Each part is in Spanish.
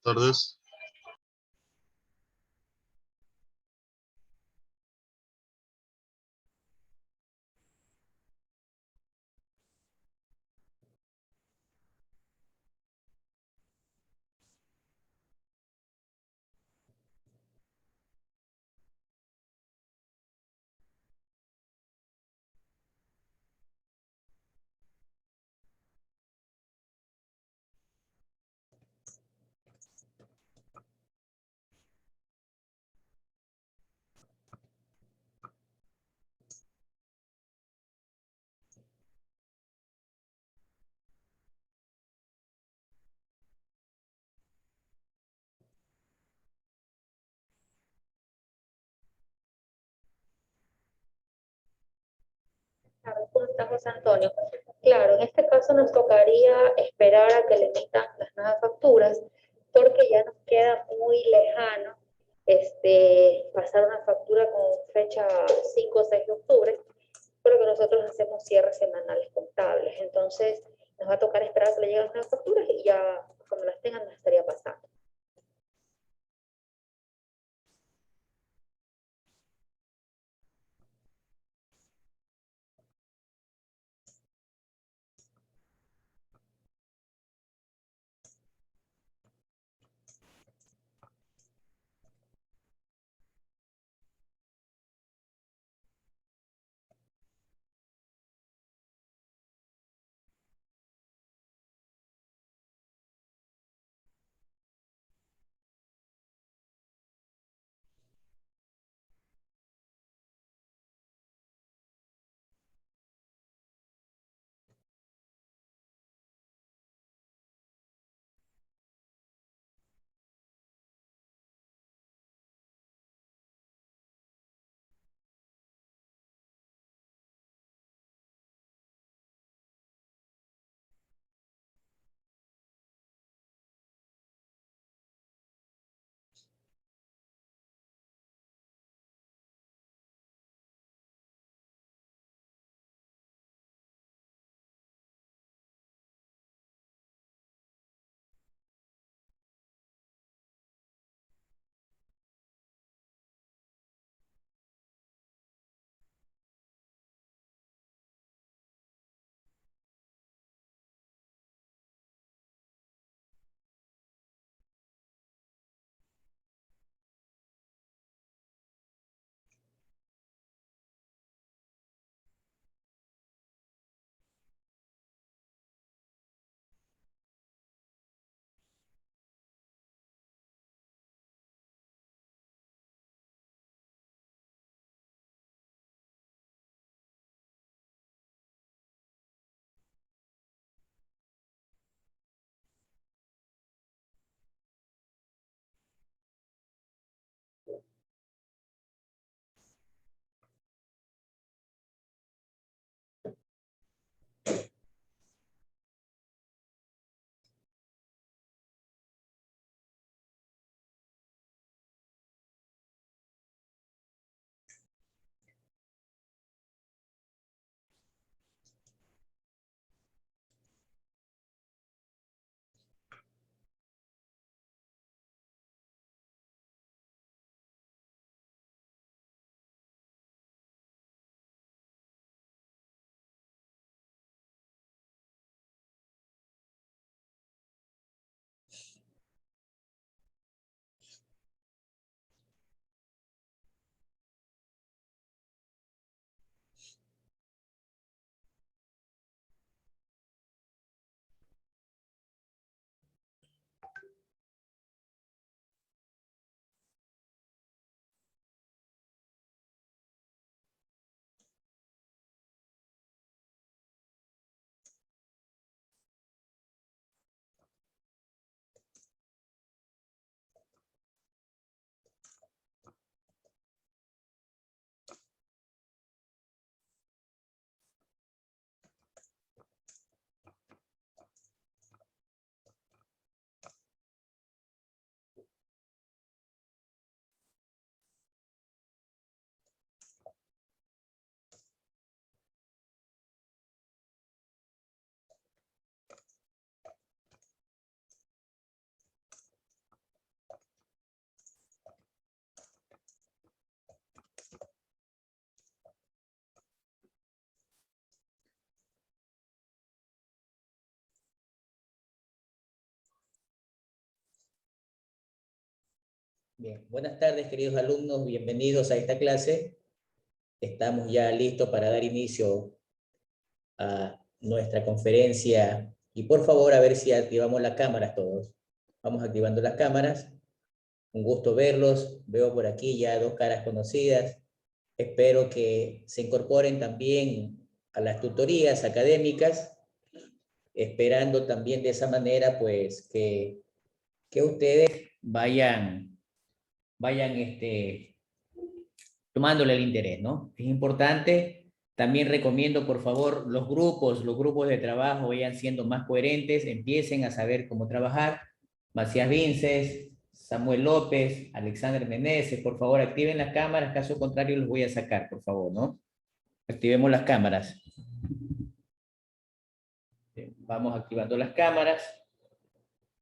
tardes. ¿Cómo está José Antonio? Claro, en este caso nos tocaría esperar a que le emitan las nuevas facturas, porque ya nos queda muy lejano pasar una factura con fecha 5 o 6 de octubre, porque nosotros hacemos cierres semanales contables. Entonces, nos va a tocar esperar a que le lleguen las nuevas facturas y ya cuando las tengan nos estaría pasando. Bien, buenas tardes queridos alumnos, bienvenidos a esta clase. Estamos ya listos para dar inicio a nuestra conferencia y por favor a ver si activamos las cámaras todos. Vamos activando las cámaras. Un gusto verlos, veo por aquí ya dos caras conocidas. Espero que se incorporen también a las tutorías académicas, esperando también de esa manera pues que ustedes vayan tomándole el interés, ¿no? Es importante. También recomiendo, por favor, los grupos de trabajo vayan siendo más coherentes, empiecen a saber cómo trabajar. Macías Vinces, Samuel López, Alexander Meneses, por favor, activen las cámaras, caso contrario los voy a sacar, por favor, ¿no? Activemos las cámaras. Bien, vamos activando las cámaras.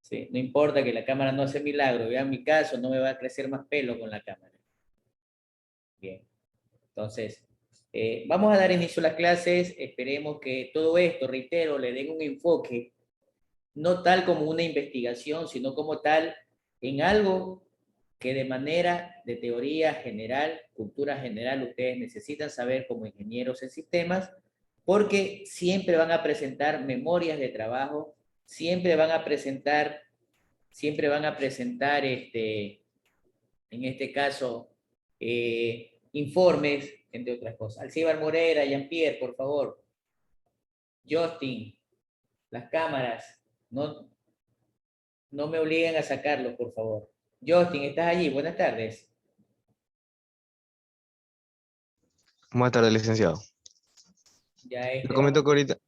Sí, no importa que la cámara no hace milagro, vean mi caso, no me va a crecer más pelo con la cámara. Bien. Entonces, vamos a dar inicio a las clases. Esperemos que todo esto, reitero, le den un enfoque, no tal como una investigación, sino como tal en algo que de manera de teoría general, cultura general, ustedes necesitan saber como ingenieros en sistemas, porque siempre van a presentar memorias de trabajo, siempre van a presentar, en este caso, informes, entre otras cosas. Alcibar Morera, Jean-Pierre, por favor. Justin, las cámaras, no me obliguen a sacarlos, por favor. Justin, ¿estás allí? Buenas tardes. Buenas tardes, licenciado. Ya Le vamos. comento que ahorita,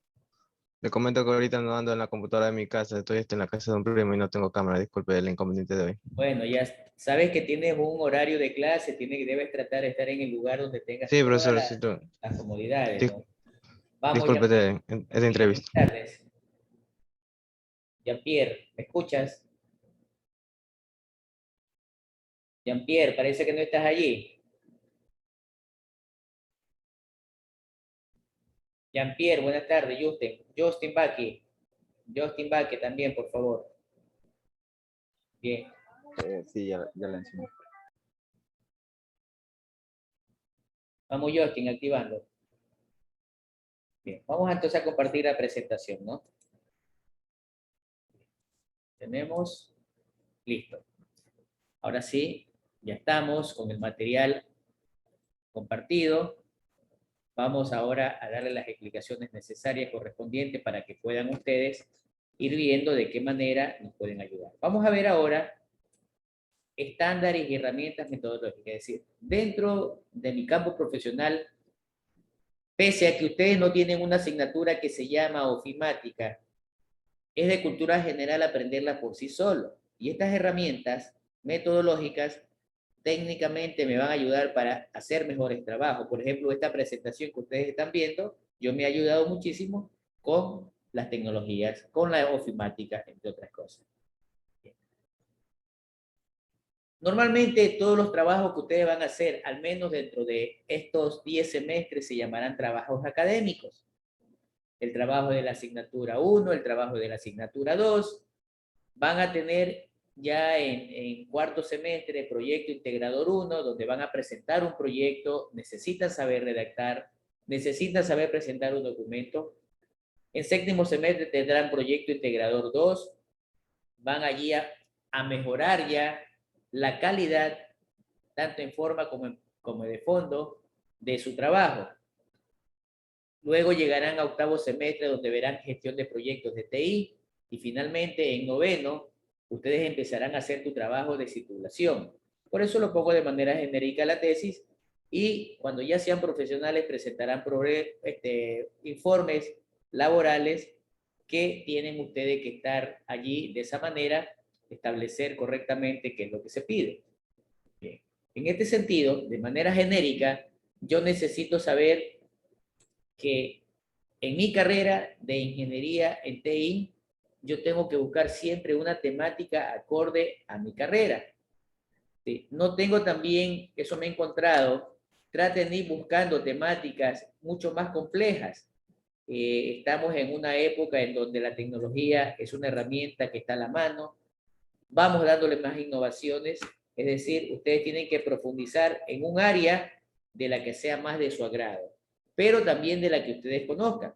le comento que ahorita no ando en la computadora de mi casa, estoy en la casa de un primo y no tengo cámara, disculpe el inconveniente de hoy. Bueno, ya sabes que tienes un horario de clase, debes tratar de estar en el lugar donde tengas Sí, todas profesor, las comodidades, dis- ¿no? Vamos, disculpe esta Buenas entrevista. tardes. Jean-Pierre, ¿me escuchas? Jean-Pierre, parece que no estás allí. Jean-Pierre, buenas tardes. Justin Baque. Justin Baque también, por favor. Bien. Sí, ya la enseñé. Vamos, Justin, activando. Bien. Vamos entonces a compartir la presentación, ¿no? Tenemos. Listo. Ahora sí, ya estamos con el material compartido. Vamos ahora a darle las explicaciones necesarias correspondientes para que puedan ustedes ir viendo de qué manera nos pueden ayudar. Vamos a ver ahora estándares y herramientas metodológicas. Es decir, dentro de mi campo profesional, pese a que ustedes no tienen una asignatura que se llama ofimática, es de cultura general aprenderla por sí solo. Y estas herramientas metodológicas técnicamente me van a ayudar para hacer mejores trabajos. Por ejemplo, esta presentación que ustedes están viendo, yo me he ayudado muchísimo con las tecnologías, con la ofimática, entre otras cosas. Normalmente todos los trabajos que ustedes van a hacer, al menos dentro de estos 10 semestres, se llamarán trabajos académicos. El trabajo de la asignatura 1, el trabajo de la asignatura 2, van a tener ya en cuarto semestre proyecto integrador 1, donde van a presentar un proyecto, necesitan saber redactar, necesitan saber presentar un documento. En séptimo semestre tendrán proyecto integrador 2, van allí a mejorar ya la calidad, tanto en forma como de fondo, de su trabajo. Luego llegarán a octavo semestre, donde verán gestión de proyectos de TI, y finalmente en noveno, ustedes empezarán a hacer tu trabajo de titulación. Por eso lo pongo de manera genérica la tesis, y cuando ya sean profesionales presentarán informes laborales que tienen ustedes que estar allí de esa manera, establecer correctamente qué es lo que se pide. Bien. En este sentido, de manera genérica, yo necesito saber que en mi carrera de ingeniería en TI, yo tengo que buscar siempre una temática acorde a mi carrera. ¿Sí? No tengo también, eso me he encontrado, traten de ir buscando temáticas mucho más complejas. Estamos en una época en donde la tecnología es una herramienta que está a la mano, vamos dándole más innovaciones, Es decir, ustedes tienen que profundizar en un área de la que sea más de su agrado, pero también de la que ustedes conozcan.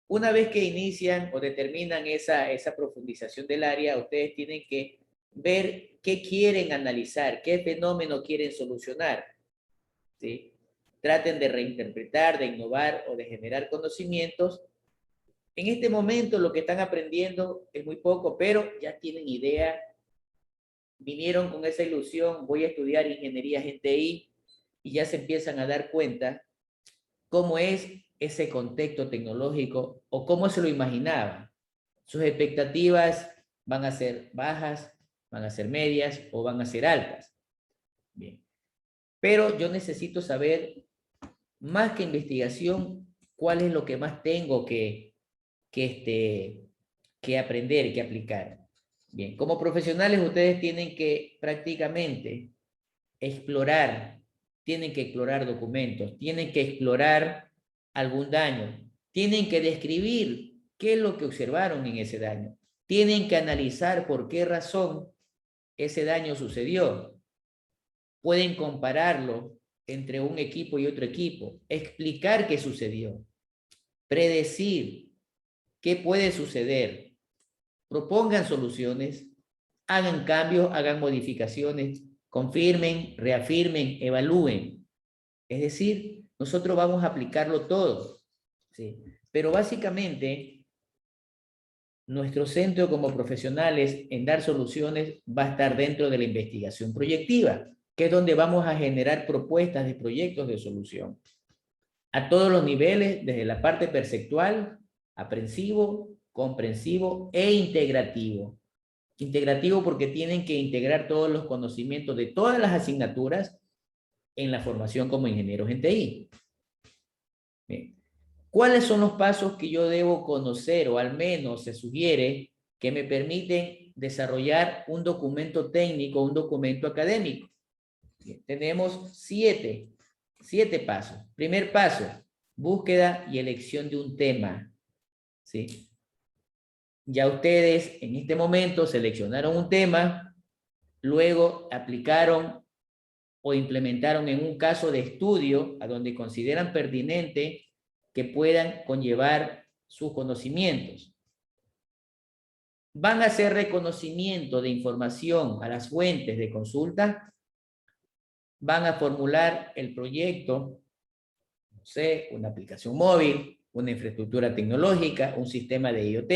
Una vez que inician o determinan esa profundización del área, ustedes tienen que ver qué quieren analizar, qué fenómeno quieren solucionar, ¿sí? Traten de reinterpretar, de innovar o de generar conocimientos. En este momento lo que están aprendiendo es muy poco, pero ya tienen idea, vinieron con esa ilusión, voy a estudiar ingeniería en TI, y ya se empiezan a dar cuenta cómo es ese contexto tecnológico o cómo se lo imaginaban. Sus expectativas van a ser bajas, van a ser medias o van a ser altas. Bien. Pero yo necesito saber, más que investigación, cuál es lo que más tengo que aprender, que aplicar. Bien, como profesionales ustedes tienen que prácticamente explorar, tienen que explorar documentos, tienen que explorar algún daño, tienen que describir qué es lo que observaron en ese daño, tienen que analizar por qué razón ese daño sucedió, pueden compararlo entre un equipo y otro equipo, explicar qué sucedió, predecir qué puede suceder, propongan soluciones, hagan cambios, hagan modificaciones, confirmen, reafirmen, evalúen. Es decir, nosotros vamos a aplicarlo todo, ¿sí? Pero básicamente, nuestro centro como profesionales en dar soluciones va a estar dentro de la investigación proyectiva, que es donde vamos a generar propuestas de proyectos de solución. A todos los niveles, desde la parte perceptual, aprensivo, comprensivo e integrativo. Integrativo porque tienen que integrar todos los conocimientos de todas las asignaturas en la formación como ingenieros en TI. Bien. ¿Cuáles son los pasos que yo debo conocer, o al menos se sugiere que me permiten desarrollar un documento técnico, un documento académico? Bien, tenemos siete pasos. Primer paso, búsqueda y elección de un tema. ¿Sí? Ya ustedes en este momento seleccionaron un tema, luego aplicaron o implementaron en un caso de estudio a donde consideran pertinente que puedan conllevar sus conocimientos. Van a hacer reconocimiento de información a las fuentes de consulta, van a formular el proyecto, no sé, una aplicación móvil, una infraestructura tecnológica, un sistema de IoT,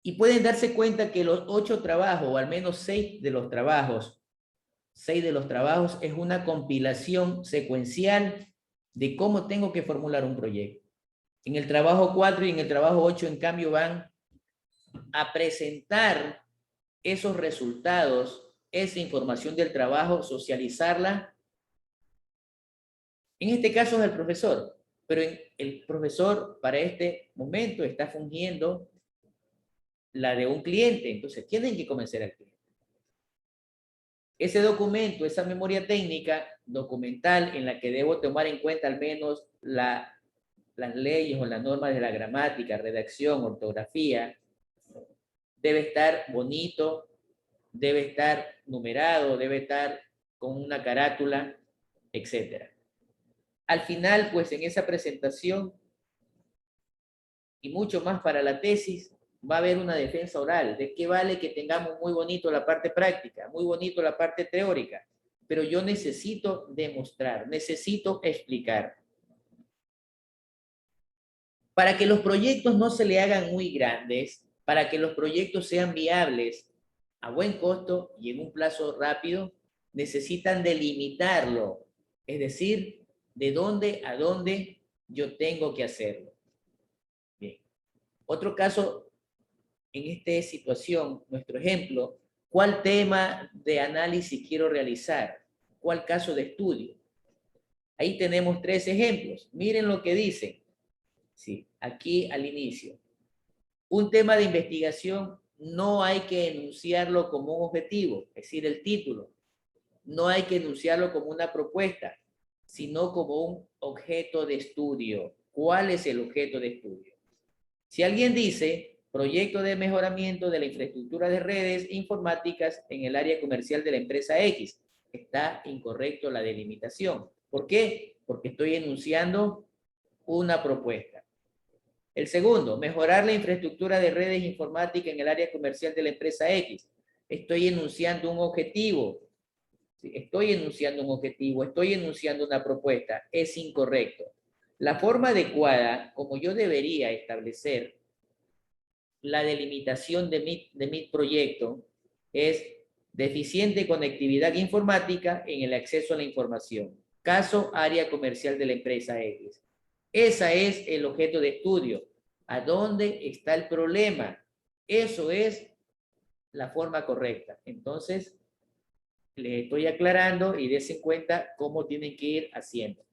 y pueden darse cuenta que los 8 trabajos, o al menos 6 de los trabajos es una compilación secuencial de cómo tengo que formular un proyecto. En el trabajo 4 y en el trabajo 8, en cambio, van a presentar esos resultados, esa información del trabajo, socializarla. En este caso es el profesor, pero el profesor para este momento está fungiendo la de un cliente, entonces tienen que convencer al cliente. Ese documento, esa memoria técnica documental en la que debo tomar en cuenta al menos las leyes o las normas de la gramática, redacción, ortografía, debe estar bonito, debe estar numerado, debe estar con una carátula, etc. Al final, pues en esa presentación y mucho más para la tesis, va a haber una defensa oral. ¿De qué vale que tengamos muy bonito la parte práctica, muy bonito la parte teórica? Pero yo necesito demostrar, necesito explicar. Para que los proyectos no se le hagan muy grandes, para que los proyectos sean viables a buen costo y en un plazo rápido, necesitan delimitarlo, es decir, de dónde a dónde yo tengo que hacerlo. Bien. Otro caso en esta situación, nuestro ejemplo, ¿cuál tema de análisis quiero realizar? ¿Cuál caso de estudio? Ahí tenemos 3 ejemplos. Miren lo que dicen. Sí, aquí al inicio. Un tema de investigación no hay que enunciarlo como un objetivo, es decir, el título. No hay que enunciarlo como una propuesta, sino como un objeto de estudio. ¿Cuál es el objeto de estudio? Si alguien dice, proyecto de mejoramiento de la infraestructura de redes informáticas en el área comercial de la empresa X. Está incorrecto la delimitación. ¿Por qué? Porque estoy enunciando una propuesta. El segundo, mejorar la infraestructura de redes informáticas en el área comercial de la empresa X. Estoy enunciando un objetivo. Estoy enunciando un objetivo, estoy enunciando una propuesta. Es incorrecto. La forma adecuada, como yo debería establecer la delimitación de mi proyecto, es deficiente conectividad informática en el acceso a la información. Caso área comercial de la empresa X. Ese es el objeto de estudio. ¿A dónde está el problema? Eso es la forma correcta. Entonces, les estoy aclarando y dense cuenta cómo tienen que ir haciendo.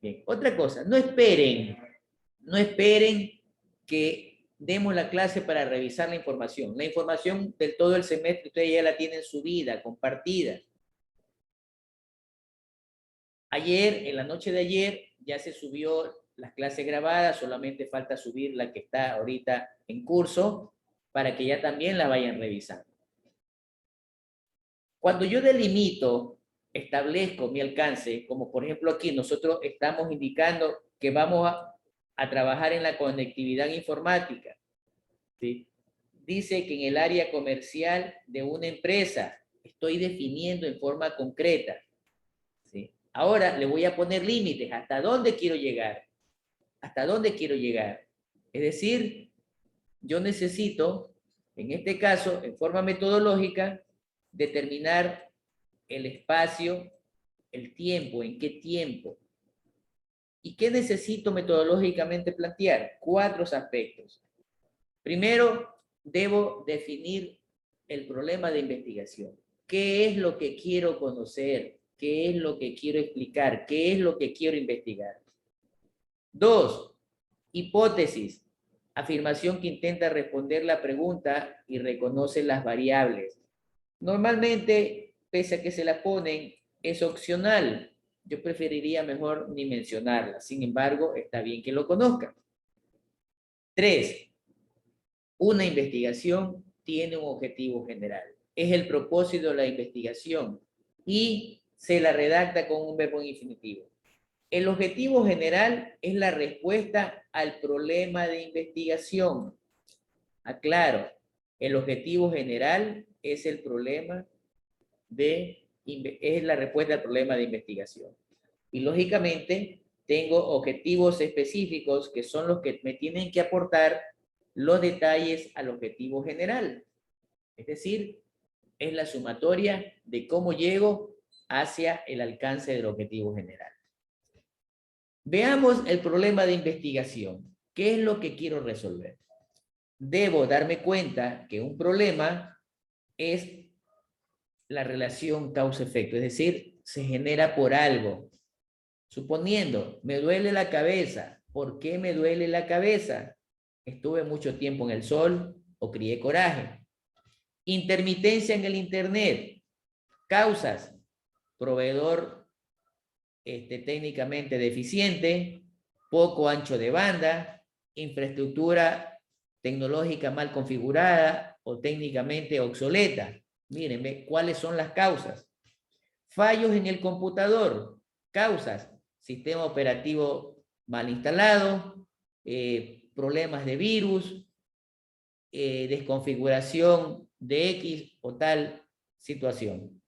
Bien. Otra cosa, no esperen que demos la clase para revisar la información. La información del todo el semestre ustedes ya la tienen subida, compartida. Ayer, en la noche de ayer, ya se subió las clases grabadas, solamente falta subir la que está ahorita en curso para que ya también la vayan revisando. Cuando yo delimito, establezco mi alcance, como por ejemplo aquí nosotros estamos indicando que vamos a trabajar en la conectividad informática, ¿sí? Dice que en el área comercial de una empresa estoy definiendo en forma concreta, ¿sí? Ahora le voy a poner límites, ¿hasta dónde quiero llegar? ¿Hasta dónde quiero llegar? Es decir, yo necesito, en este caso, en forma metodológica, determinar el espacio, el tiempo, en qué tiempo. ¿Y qué necesito metodológicamente plantear? 4 aspectos. Primero, debo definir el problema de investigación. ¿Qué es lo que quiero conocer? ¿Qué es lo que quiero explicar? ¿Qué es lo que quiero investigar? 2, hipótesis. Afirmación que intenta responder la pregunta y reconoce las variables. Normalmente, pese a que se la ponen, es opcional. Yo preferiría mejor ni mencionarla. Sin embargo, está bien que lo conozcan. 3, una investigación tiene un objetivo general. Es el propósito de la investigación y se la redacta con un verbo infinitivo. El objetivo general es la respuesta al problema de investigación. Aclaro, el objetivo general es el problema es la respuesta al problema de investigación. Y lógicamente tengo objetivos específicos que son los que me tienen que aportar los detalles al objetivo general. Es decir, es la sumatoria de cómo llego hacia el alcance del objetivo general. Veamos el problema de investigación. ¿Qué es lo que quiero resolver? Debo darme cuenta que un problema es la relación causa-efecto, es decir, se genera por algo. Suponiendo, me duele la cabeza. ¿Por qué me duele la cabeza? Estuve mucho tiempo en el sol o crié coraje. Intermitencia en el internet. Causas. Proveedor técnicamente deficiente, poco ancho de banda, infraestructura tecnológica mal configurada o técnicamente obsoleta. Mírenme cuáles son las causas. Fallos en el computador. Causas. Sistema operativo mal instalado, problemas de virus, desconfiguración de X o tal situación.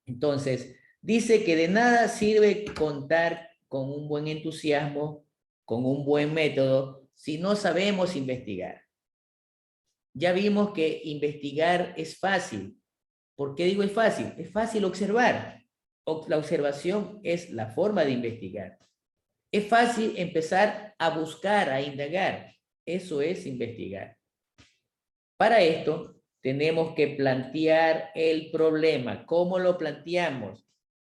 Entonces, dice que de nada sirve contar con un buen entusiasmo, con un buen método, si no sabemos investigar. Ya vimos que investigar es fácil. ¿Por qué digo es fácil? Es fácil observar. La observación es la forma de investigar. Es fácil empezar a buscar, a indagar. Eso es investigar. Para esto, tenemos que plantear el problema. ¿Cómo lo planteamos?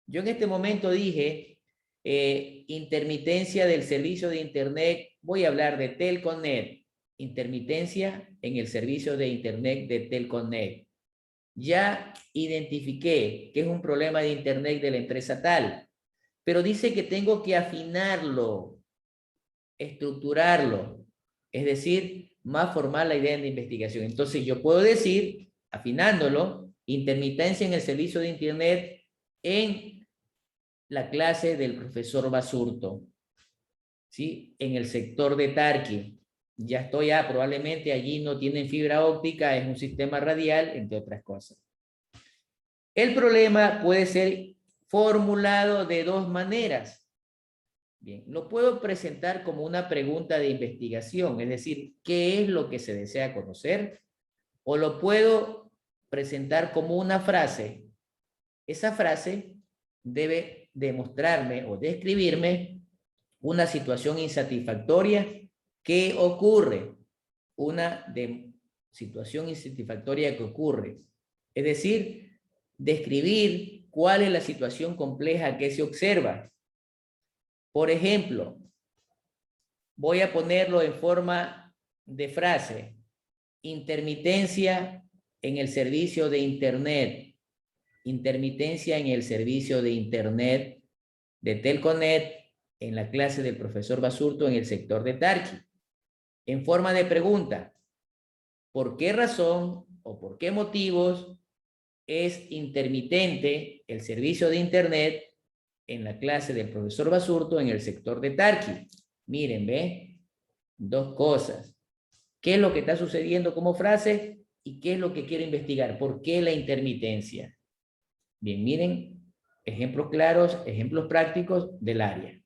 Yo en este momento dije intermitencia del servicio de Internet. Voy a hablar de Telconet. Intermitencia en el servicio de Internet de Telconet. Ya identifiqué que es un problema de Internet de la empresa tal, pero dice que tengo que afinarlo, estructurarlo. Es decir, más formal la idea de investigación. Entonces yo puedo decir, afinándolo, intermitencia en el servicio de Internet en la clase del profesor Basurto, ¿sí? En el sector de Tarqui. Ya estoy probablemente allí no tienen fibra óptica, es un sistema radial, entre otras cosas. El problema puede ser formulado de dos maneras. Bien, lo puedo presentar como una pregunta de investigación, es decir, ¿qué es lo que se desea conocer? O lo puedo presentar como una frase. Esa frase debe demostrarme o describirme una situación insatisfactoria que ocurre. Situación insatisfactoria que ocurre. Es decir, describir cuál es la situación compleja que se observa. Por ejemplo, voy a ponerlo en forma de frase. Intermitencia en el servicio de Internet. Intermitencia en el servicio de Internet de Telconet en la clase del profesor Basurto en el sector de Tarqui. En forma de pregunta, ¿por qué razón o por qué motivos es intermitente el servicio de Internet en la clase del profesor Basurto en el sector de Tarqui? Miren, ¿ve? Dos cosas. ¿Qué es lo que está sucediendo como frase? ¿Y qué es lo que quiero investigar? ¿Por qué la intermitencia? Bien, miren, ejemplos claros, ejemplos prácticos del área.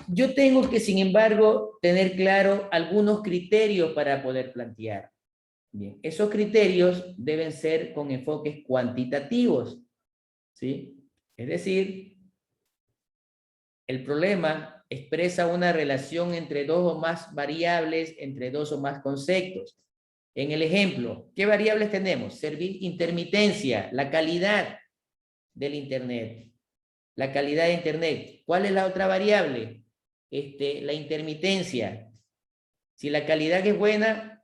Yo tengo que, sin embargo, tener claro algunos criterios para poder plantear. Bien, esos criterios deben ser con enfoques cuantitativos, ¿sí? Es decir, el problema expresa una relación entre dos o más variables, entre dos o más conceptos. En el ejemplo, ¿qué variables tenemos? Intermitencia, la calidad del Internet. La calidad de Internet. ¿Cuál es la otra variable? La intermitencia. Si la calidad es buena,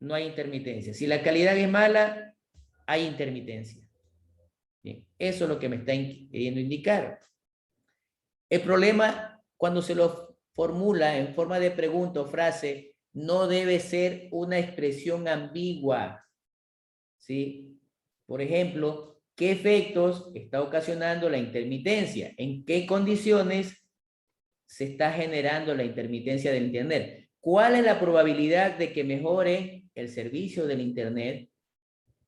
no hay intermitencia. Si la calidad es mala, hay intermitencia. Bien, eso es lo que me está queriendo indicar. El problema, cuando se lo formula en forma de pregunta o frase, no debe ser una expresión ambigua, ¿sí? Por ejemplo, ¿qué efectos está ocasionando la intermitencia? ¿En qué condiciones se está generando la intermitencia del Internet? ¿Cuál es la probabilidad de que mejore el servicio del Internet?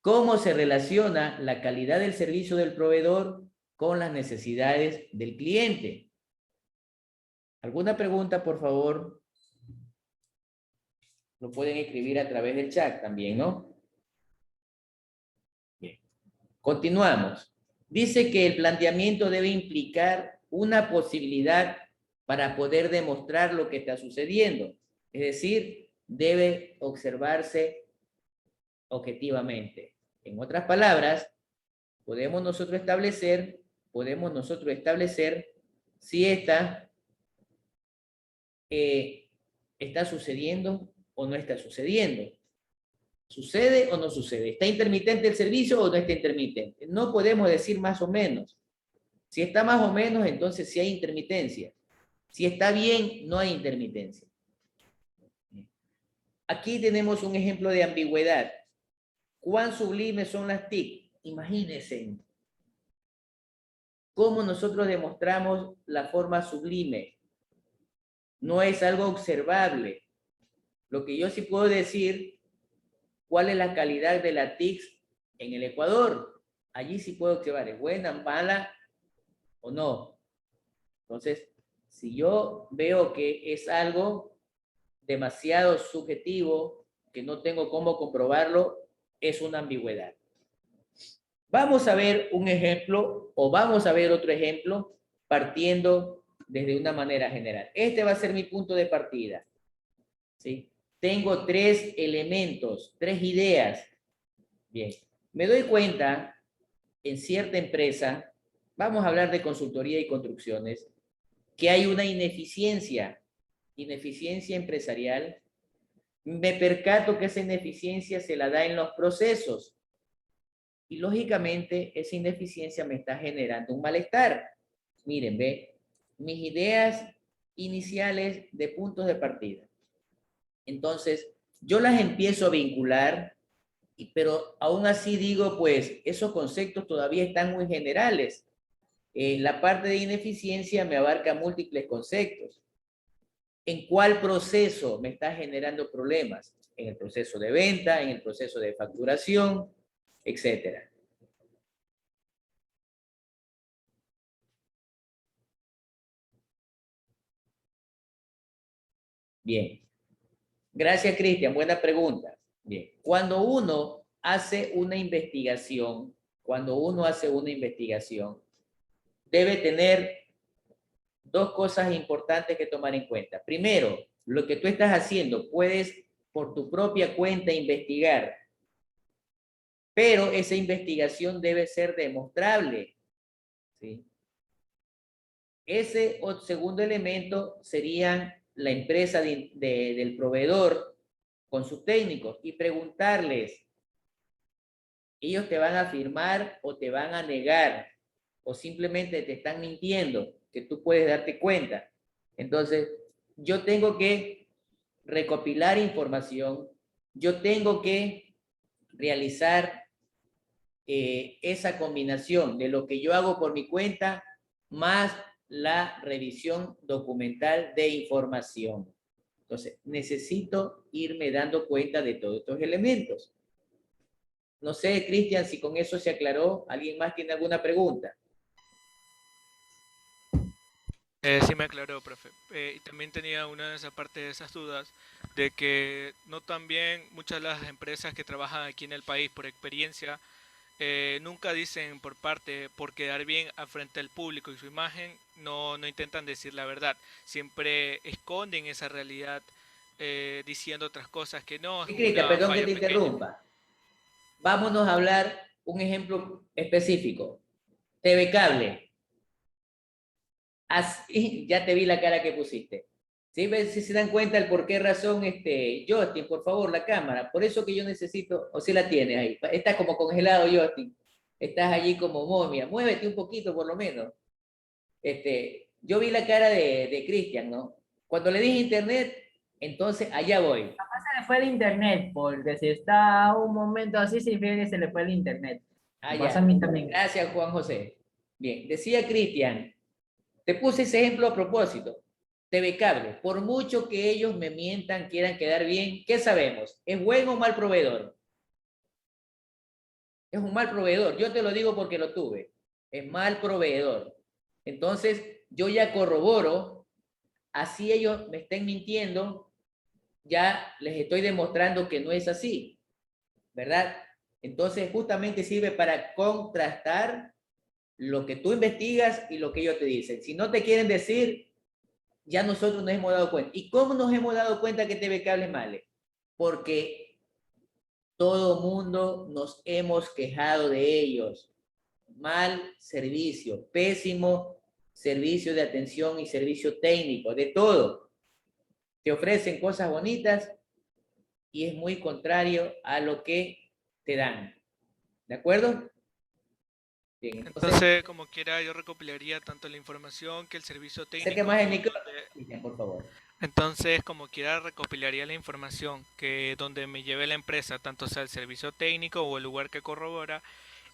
¿Cómo se relaciona la calidad del servicio del proveedor con las necesidades del cliente? ¿Alguna pregunta, por favor? Lo pueden escribir a través del chat también, ¿no? Bien. Continuamos. Dice que el planteamiento debe implicar una posibilidad para poder demostrar lo que está sucediendo. Es decir, debe observarse objetivamente. En otras palabras, podemos nosotros establecer si está sucediendo o no está sucediendo. ¿Sucede o no sucede? ¿Está intermitente el servicio o no está intermitente? No podemos decir más o menos. Si está más o menos, entonces sí hay intermitencia. Si está bien, no hay intermitencia. Aquí tenemos un ejemplo de ambigüedad. ¿Cuán sublimes son las TIC? Imagínense. ¿Cómo nosotros demostramos la forma sublime? No es algo observable. Lo que yo sí puedo decir, ¿cuál es la calidad de la TIC en el Ecuador? Allí sí puedo observar, ¿es buena, mala o no? Entonces, si yo veo que es algo demasiado subjetivo, que no tengo cómo comprobarlo, es una ambigüedad. Vamos a ver un ejemplo o vamos a ver otro ejemplo partiendo desde una manera general. Este va a ser mi punto de partida. ¿Sí? Tengo tres elementos, tres ideas. Bien, me doy cuenta en cierta empresa, vamos a hablar de consultoría y construcciones, que hay una ineficiencia empresarial. Me percato que esa ineficiencia se la da en los procesos. Y lógicamente esa ineficiencia me está generando un malestar. Miren, ve, mis ideas iniciales de puntos de partida. Entonces, yo las empiezo a vincular, pero aún así digo, pues, esos conceptos todavía están muy generales. La parte de ineficiencia me abarca múltiples conceptos. ¿En cuál proceso me está generando problemas? En el proceso de venta, en el proceso de facturación, etcétera. Bien. Gracias, Cristian. Buena pregunta. Bien. Cuando uno hace una investigación, debe tener dos cosas importantes que tomar en cuenta. Primero, lo que tú estás haciendo, puedes por tu propia cuenta investigar, pero esa investigación debe ser demostrable, ¿sí? Ese segundo elemento serían la empresa del proveedor con sus técnicos y preguntarles, ellos te van a afirmar o te van a negar o simplemente te están mintiendo, que tú puedes darte cuenta. Entonces, yo tengo que recopilar información, yo tengo que realizar esa combinación de lo que yo hago por mi cuenta más la revisión documental de información. Entonces, necesito irme dando cuenta de todos estos elementos. No sé, Cristian, si con eso se aclaró. ¿Alguien más tiene alguna pregunta? Sí me aclaró, profe. Y también tenía una de esas partes de esas dudas de que no también muchas de las empresas que trabajan aquí en el país por experiencia nunca dicen por quedar bien al frente del público y su imagen, no intentan decir la verdad. Siempre esconden esa realidad diciendo otras cosas que no, es Sí, como Cristian, una perdón que falla te pequeña. interrumpa. Vámonos a hablar un ejemplo específico. TV Cable. Así, ya te vi la cara que pusiste. ¿Sí? Si se dan cuenta el por qué razón, Justin, por favor, la cámara. Por eso que yo necesito, o si la tienes ahí. Estás como congelado, Justin. Estás allí como momia. Muévete un poquito, por lo menos. Yo vi la cara de Cristian, ¿no? Cuando le dije internet, entonces allá voy. Se le fue el internet, porque si está un momento así, significa que se le fue el internet. Me pasa a Allá. mí también. Gracias, Juan José. Bien, decía Cristian, te puse ese ejemplo a propósito. TV Cable, por mucho que ellos me mientan, quieran quedar bien, ¿qué sabemos? ¿Es buen o mal proveedor? Es un mal proveedor. Yo te lo digo porque lo tuve. Es mal proveedor. Entonces, yo ya corroboro, así ellos me estén mintiendo, ya les estoy demostrando que no es así, ¿verdad? Entonces, justamente sirve para contrastar lo que tú investigas y lo que ellos te dicen. Si no te quieren decir, ya nosotros nos hemos dado cuenta. ¿Y cómo nos hemos dado cuenta que TV Cable es malo? Porque todo mundo nos hemos quejado de ellos. Mal servicio, pésimo servicio de atención y servicio técnico, de todo. Te ofrecen cosas bonitas y es muy contrario a lo que te dan. ¿De acuerdo? Bien, Entonces, como quiera, yo recopilaría tanto la información que el servicio acerque técnico más el que micrófono, por favor. entonces, como quiera, recopilaría la información que donde me lleve la empresa, tanto sea el servicio técnico o el lugar que corrobora,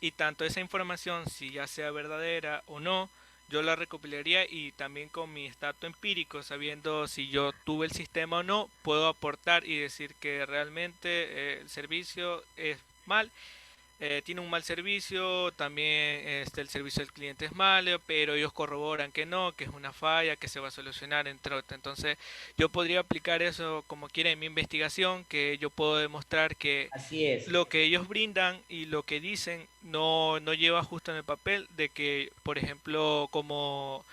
y tanto esa información, si ya sea verdadera o no, yo la recopilaría y también con mi estatus empírico, sabiendo si yo tuve el sistema o no, puedo aportar y decir que realmente el servicio es mal, tiene un mal servicio, también el servicio del cliente es malo, pero ellos corroboran que no, que es una falla, que se va a solucionar, entre otras. Entonces, yo podría aplicar eso como quiera en mi investigación, que yo puedo demostrar que Así es. lo que ellos brindan y lo que dicen no lleva justo en el papel de que, por ejemplo, como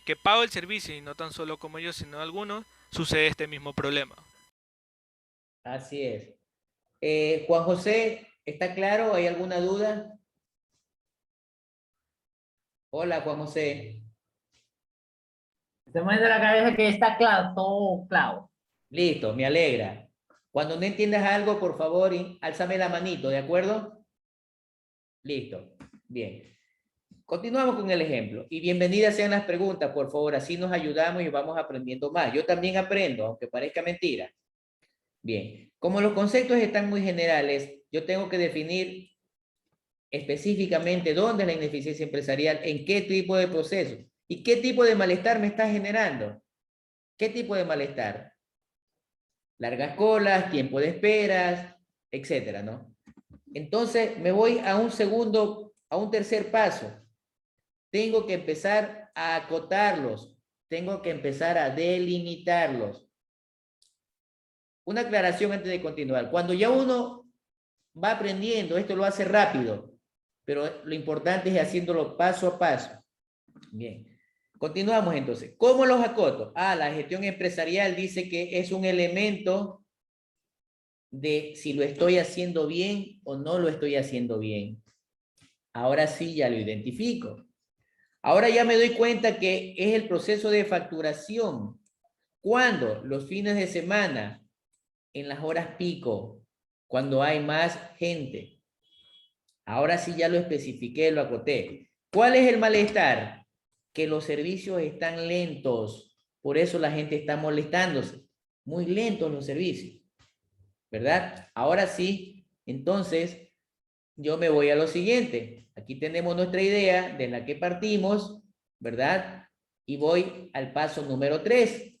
que pago el servicio y no tan solo como ellos, sino algunos, sucede este mismo problema. Así es. Juan José, ¿está claro? ¿Hay alguna duda? Hola, Juan José. Se mueve de la cabeza que está claro, todo claro. Listo, me alegra. Cuando no entiendas algo, por favor, álzame la manito, ¿de acuerdo? Listo. Bien. Continuamos con el ejemplo. Y bienvenidas sean las preguntas, por favor. Así nos ayudamos y vamos aprendiendo más. Yo también aprendo, aunque parezca mentira. Bien. Como los conceptos están muy generales, yo tengo que definir específicamente dónde es la ineficiencia empresarial, en qué tipo de proceso y qué tipo de malestar me está generando. ¿Qué tipo de malestar? Largas colas, tiempo de esperas, etcétera, ¿no? Entonces me voy a un tercer paso. Tengo que empezar a acotarlos, tengo que empezar a delimitarlos. Una aclaración antes de continuar. Cuando ya uno va aprendiendo, esto lo hace rápido, pero lo importante es haciéndolo paso a paso. Bien, continuamos entonces. ¿Cómo los acoto? La gestión empresarial dice que es un elemento de si lo estoy haciendo bien o no lo estoy haciendo bien. Ahora sí ya lo identifico. Ahora ya me doy cuenta que es el proceso de facturación. ¿Cuándo? Los fines de semana, en las horas pico, cuando hay más gente. Ahora sí ya lo especifiqué, lo acoté. ¿Cuál es el malestar? Que los servicios están lentos. Por eso la gente está molestándose. Muy lentos los servicios. ¿Verdad? Ahora sí, entonces, yo me voy a lo siguiente. Aquí tenemos nuestra idea de la que partimos, ¿verdad? Y voy al paso número 3.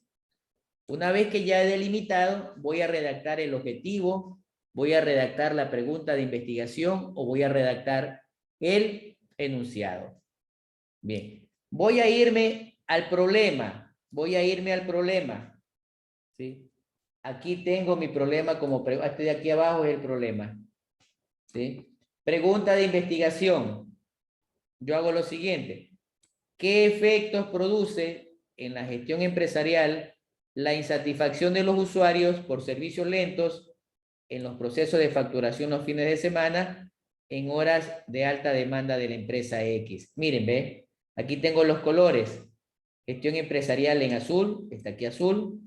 Una vez que ya he delimitado, voy a redactar el objetivo, voy a redactar la pregunta de investigación o voy a redactar el enunciado. Bien, voy a irme al problema. ¿Sí? Aquí tengo mi problema como este de aquí abajo es el problema. ¿Sí? Pregunta de investigación. Yo hago lo siguiente. ¿Qué efectos produce en la gestión empresarial la insatisfacción de los usuarios por servicios lentos en los procesos de facturación los fines de semana en horas de alta demanda de la empresa X? Miren, ve, aquí tengo los colores. Gestión empresarial en azul, está aquí azul.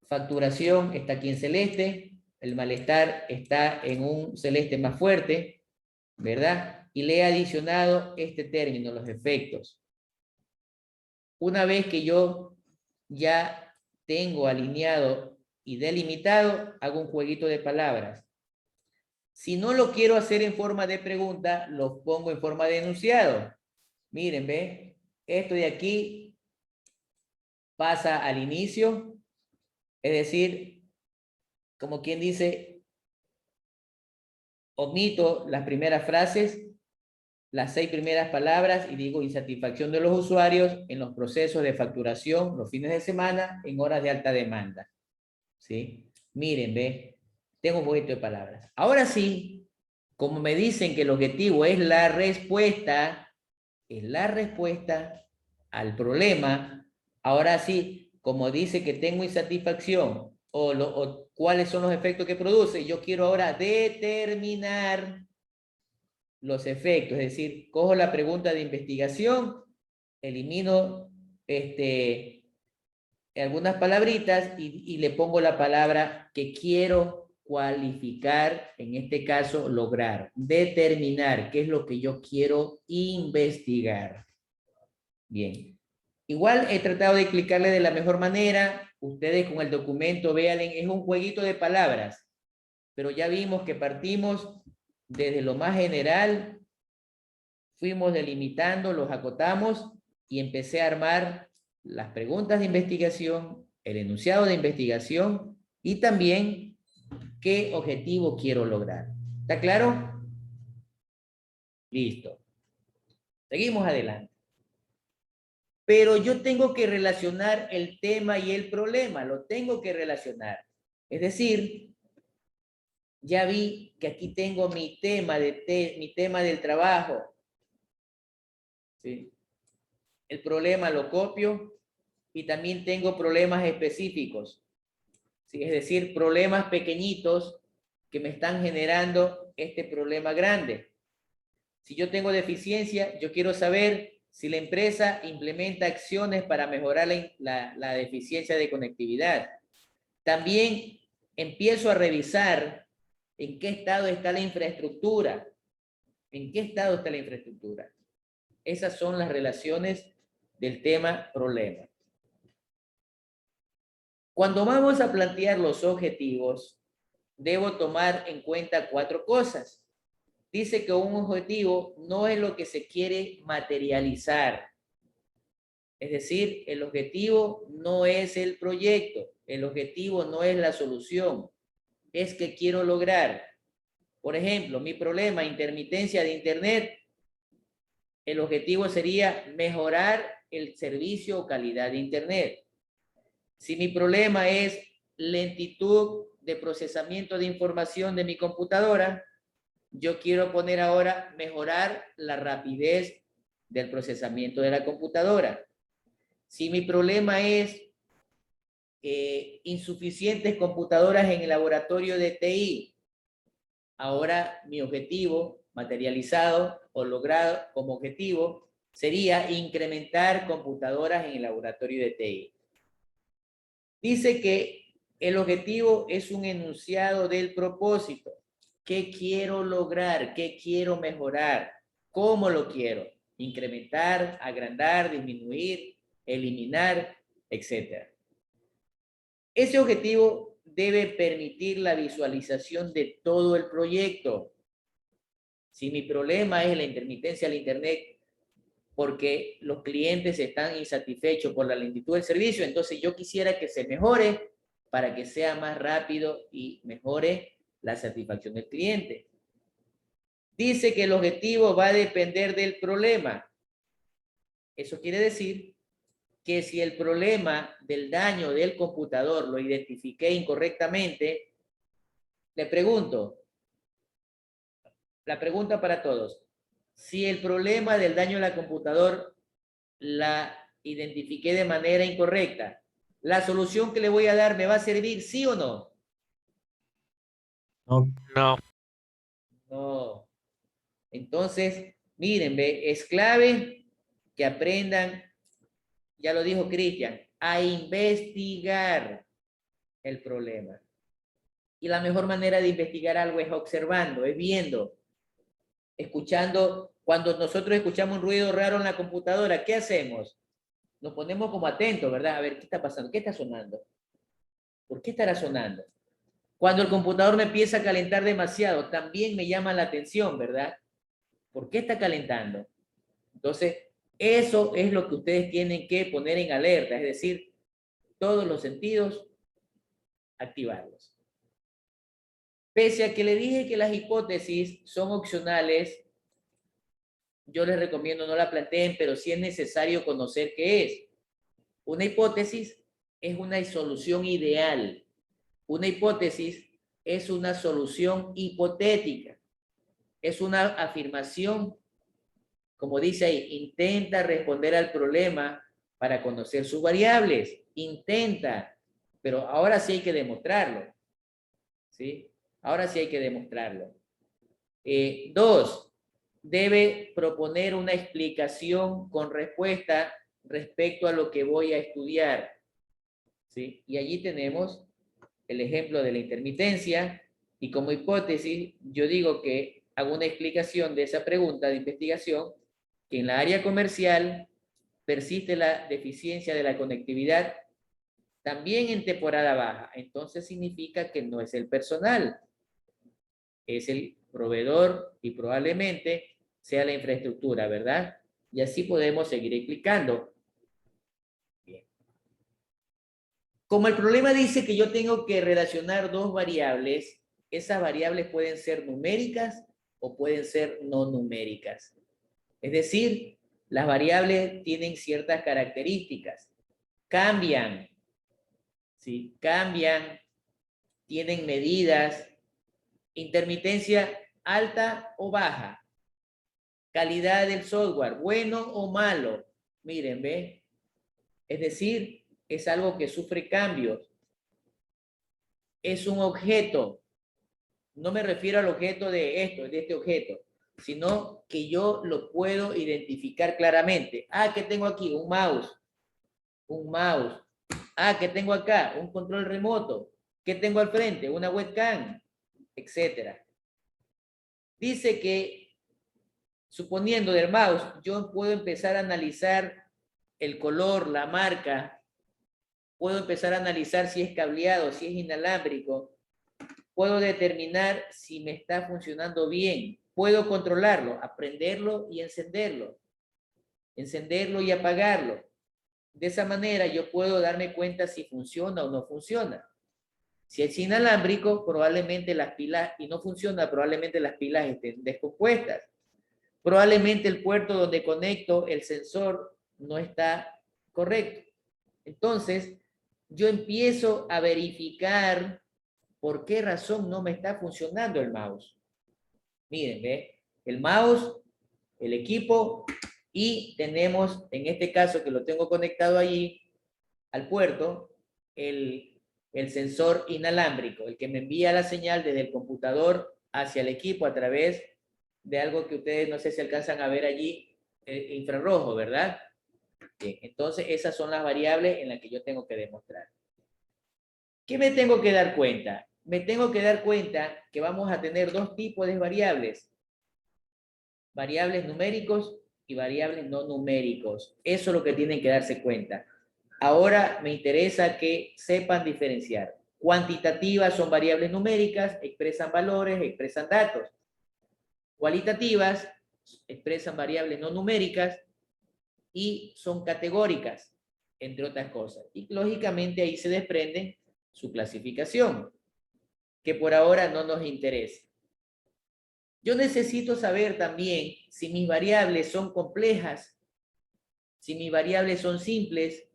Facturación está aquí en celeste. El malestar está en un celeste más fuerte, ¿verdad? Y le he adicionado este término, los efectos. Una vez que yo ya tengo alineado y delimitado, hago un jueguito de palabras. Si no lo quiero hacer en forma de pregunta, lo pongo en forma de enunciado. Miren, ¿ve? Esto de aquí pasa al inicio, es decir, como quien dice, omito las primeras frases, las 6 primeras palabras y digo insatisfacción de los usuarios en los procesos de facturación los fines de semana en horas de alta demanda. ¿Sí? Miren, ve, tengo un jueguito de palabras. Ahora sí, como me dicen que el objetivo es la respuesta al problema, ahora sí, como dice que tengo insatisfacción o cuáles son los efectos que produce, yo quiero ahora determinar los efectos, es decir, cojo la pregunta de investigación, elimino algunas palabritas y le pongo la palabra que quiero cualificar, en este caso, lograr, determinar qué es lo que yo quiero investigar. Bien. Igual he tratado de explicarle de la mejor manera, ustedes con el documento, vean, es un jueguito de palabras, pero ya vimos que partimos desde lo más general, fuimos delimitando, los acotamos y empecé a armar las preguntas de investigación, el enunciado de investigación y también qué objetivo quiero lograr. ¿Está claro? Listo. Seguimos adelante. Pero yo tengo que relacionar el tema y el problema, lo tengo que relacionar. Es decir, ya vi que aquí tengo mi tema del trabajo. ¿Sí? El problema lo copio y también tengo problemas específicos. ¿Sí? Es decir, problemas pequeñitos que me están generando este problema grande. Si yo tengo deficiencia, yo quiero saber si la empresa implementa acciones para mejorar la deficiencia de conectividad. También empiezo a revisar en qué estado está la infraestructura. ¿En qué estado está la infraestructura? Esas son las relaciones del tema problema. Cuando vamos a plantear los objetivos, debo tomar en cuenta 4 cosas. Dice que un objetivo no es lo que se quiere materializar. Es decir, el objetivo no es el proyecto, el objetivo no es la solución, es que quiero lograr. Por ejemplo, mi problema, intermitencia de Internet, el objetivo sería mejorar el servicio o calidad de Internet. Si mi problema es lentitud de procesamiento de información de mi computadora, yo quiero poner ahora mejorar la rapidez del procesamiento de la computadora. Si mi problema es insuficientes computadoras en el laboratorio de TI, ahora mi objetivo materializado o logrado como objetivo sería incrementar computadoras en el laboratorio de TI. Dice que el objetivo es un enunciado del propósito. ¿Qué quiero lograr? ¿Qué quiero mejorar? ¿Cómo lo quiero? Incrementar, agrandar, disminuir, eliminar, etc. Ese objetivo debe permitir la visualización de todo el proyecto. Si mi problema es la intermitencia del Internet porque los clientes están insatisfechos por la lentitud del servicio, entonces yo quisiera que se mejore para que sea más rápido y mejore la satisfacción del cliente. Dice que el objetivo va a depender del problema. Eso quiere decir que si el problema del daño del computador lo identifiqué incorrectamente, le pregunto, la pregunta para todos, si el problema del daño al computador la identifiqué de manera incorrecta, ¿la solución que le voy a dar me va a servir, sí o no? No. No. Entonces, miren, ve, es clave que aprendan, ya lo dijo Cristian, a investigar el problema. Y la mejor manera de investigar algo es observando, es viendo, escuchando. Cuando nosotros escuchamos un ruido raro en la computadora, ¿qué hacemos? Nos ponemos como atentos, ¿verdad? A ver, ¿qué está pasando? ¿Qué está sonando? ¿Por qué estará sonando? Cuando el computador me empieza a calentar demasiado, también me llama la atención, ¿verdad? ¿Por qué está calentando? Entonces, eso es lo que ustedes tienen que poner en alerta, es decir, todos los sentidos, activarlos. Pese a que le dije que las hipótesis son opcionales, yo les recomiendo no la planteen, pero sí es necesario conocer qué es. Una hipótesis es una solución ideal. Una hipótesis es una solución hipotética. Es una afirmación, como dice ahí, intenta responder al problema para conocer sus variables. Intenta, pero ahora sí hay que demostrarlo. ¿Sí? Ahora sí hay que demostrarlo. 2, debe proponer una explicación con respuesta respecto a lo que voy a estudiar. ¿Sí? Y allí tenemos el ejemplo de la intermitencia, y como hipótesis yo digo que hago una explicación de esa pregunta de investigación, que en la área comercial persiste la deficiencia de la conectividad también en temporada baja. Entonces significa que no es el personal, es el proveedor y probablemente sea la infraestructura, ¿verdad? Y así podemos seguir explicando. Bien. Como el problema dice que yo tengo que relacionar 2 variables, esas variables pueden ser numéricas o pueden ser no numéricas. Es decir, las variables tienen ciertas características. Cambian, ¿sí? Cambian, tienen medidas, intermitencia alta o baja, calidad del software, bueno o malo. Miren, ¿ve? Es decir, es algo que sufre cambios. Es un objeto. No me refiero al objeto de esto, de este objeto, sino que yo lo puedo identificar claramente. Ah, ¿qué tengo aquí? Un mouse. Un mouse. Ah, ¿qué tengo acá? Un control remoto. ¿Qué tengo al frente? Una webcam, etcétera. Dice que suponiendo del mouse, yo puedo empezar a analizar el color, la marca, puedo empezar a analizar si es cableado, si es inalámbrico, puedo determinar si me está funcionando bien, puedo controlarlo, aprenderlo y encenderlo y apagarlo. De esa manera yo puedo darme cuenta si funciona o no funciona. Si es inalámbrico, probablemente las pilas, y no funciona, probablemente las pilas estén descompuestas. Probablemente el puerto donde conecto el sensor no está correcto. Entonces, yo empiezo a verificar por qué razón no me está funcionando el mouse. Miren, ¿ve? El mouse, el equipo, y tenemos, en este caso que lo tengo conectado allí, al puerto, el sensor inalámbrico, el que me envía la señal desde el computador hacia el equipo a través de algo que ustedes no sé si alcanzan a ver allí, infrarrojo, ¿verdad? Bien, entonces esas son las variables en las que yo tengo que demostrar. ¿Qué me tengo que dar cuenta? Me tengo que dar cuenta que vamos a tener dos tipos de variables. Variables numéricos y variables no numéricos. Eso es lo que tienen que darse cuenta. Ahora me interesa que sepan diferenciar. Cuantitativas son variables numéricas, expresan valores, expresan datos. Cualitativas expresan variables no numéricas y son categóricas, entre otras cosas. Y lógicamente ahí se desprende su clasificación, que por ahora no nos interesa. Yo necesito saber también si mis variables son complejas, si mis variables son simples,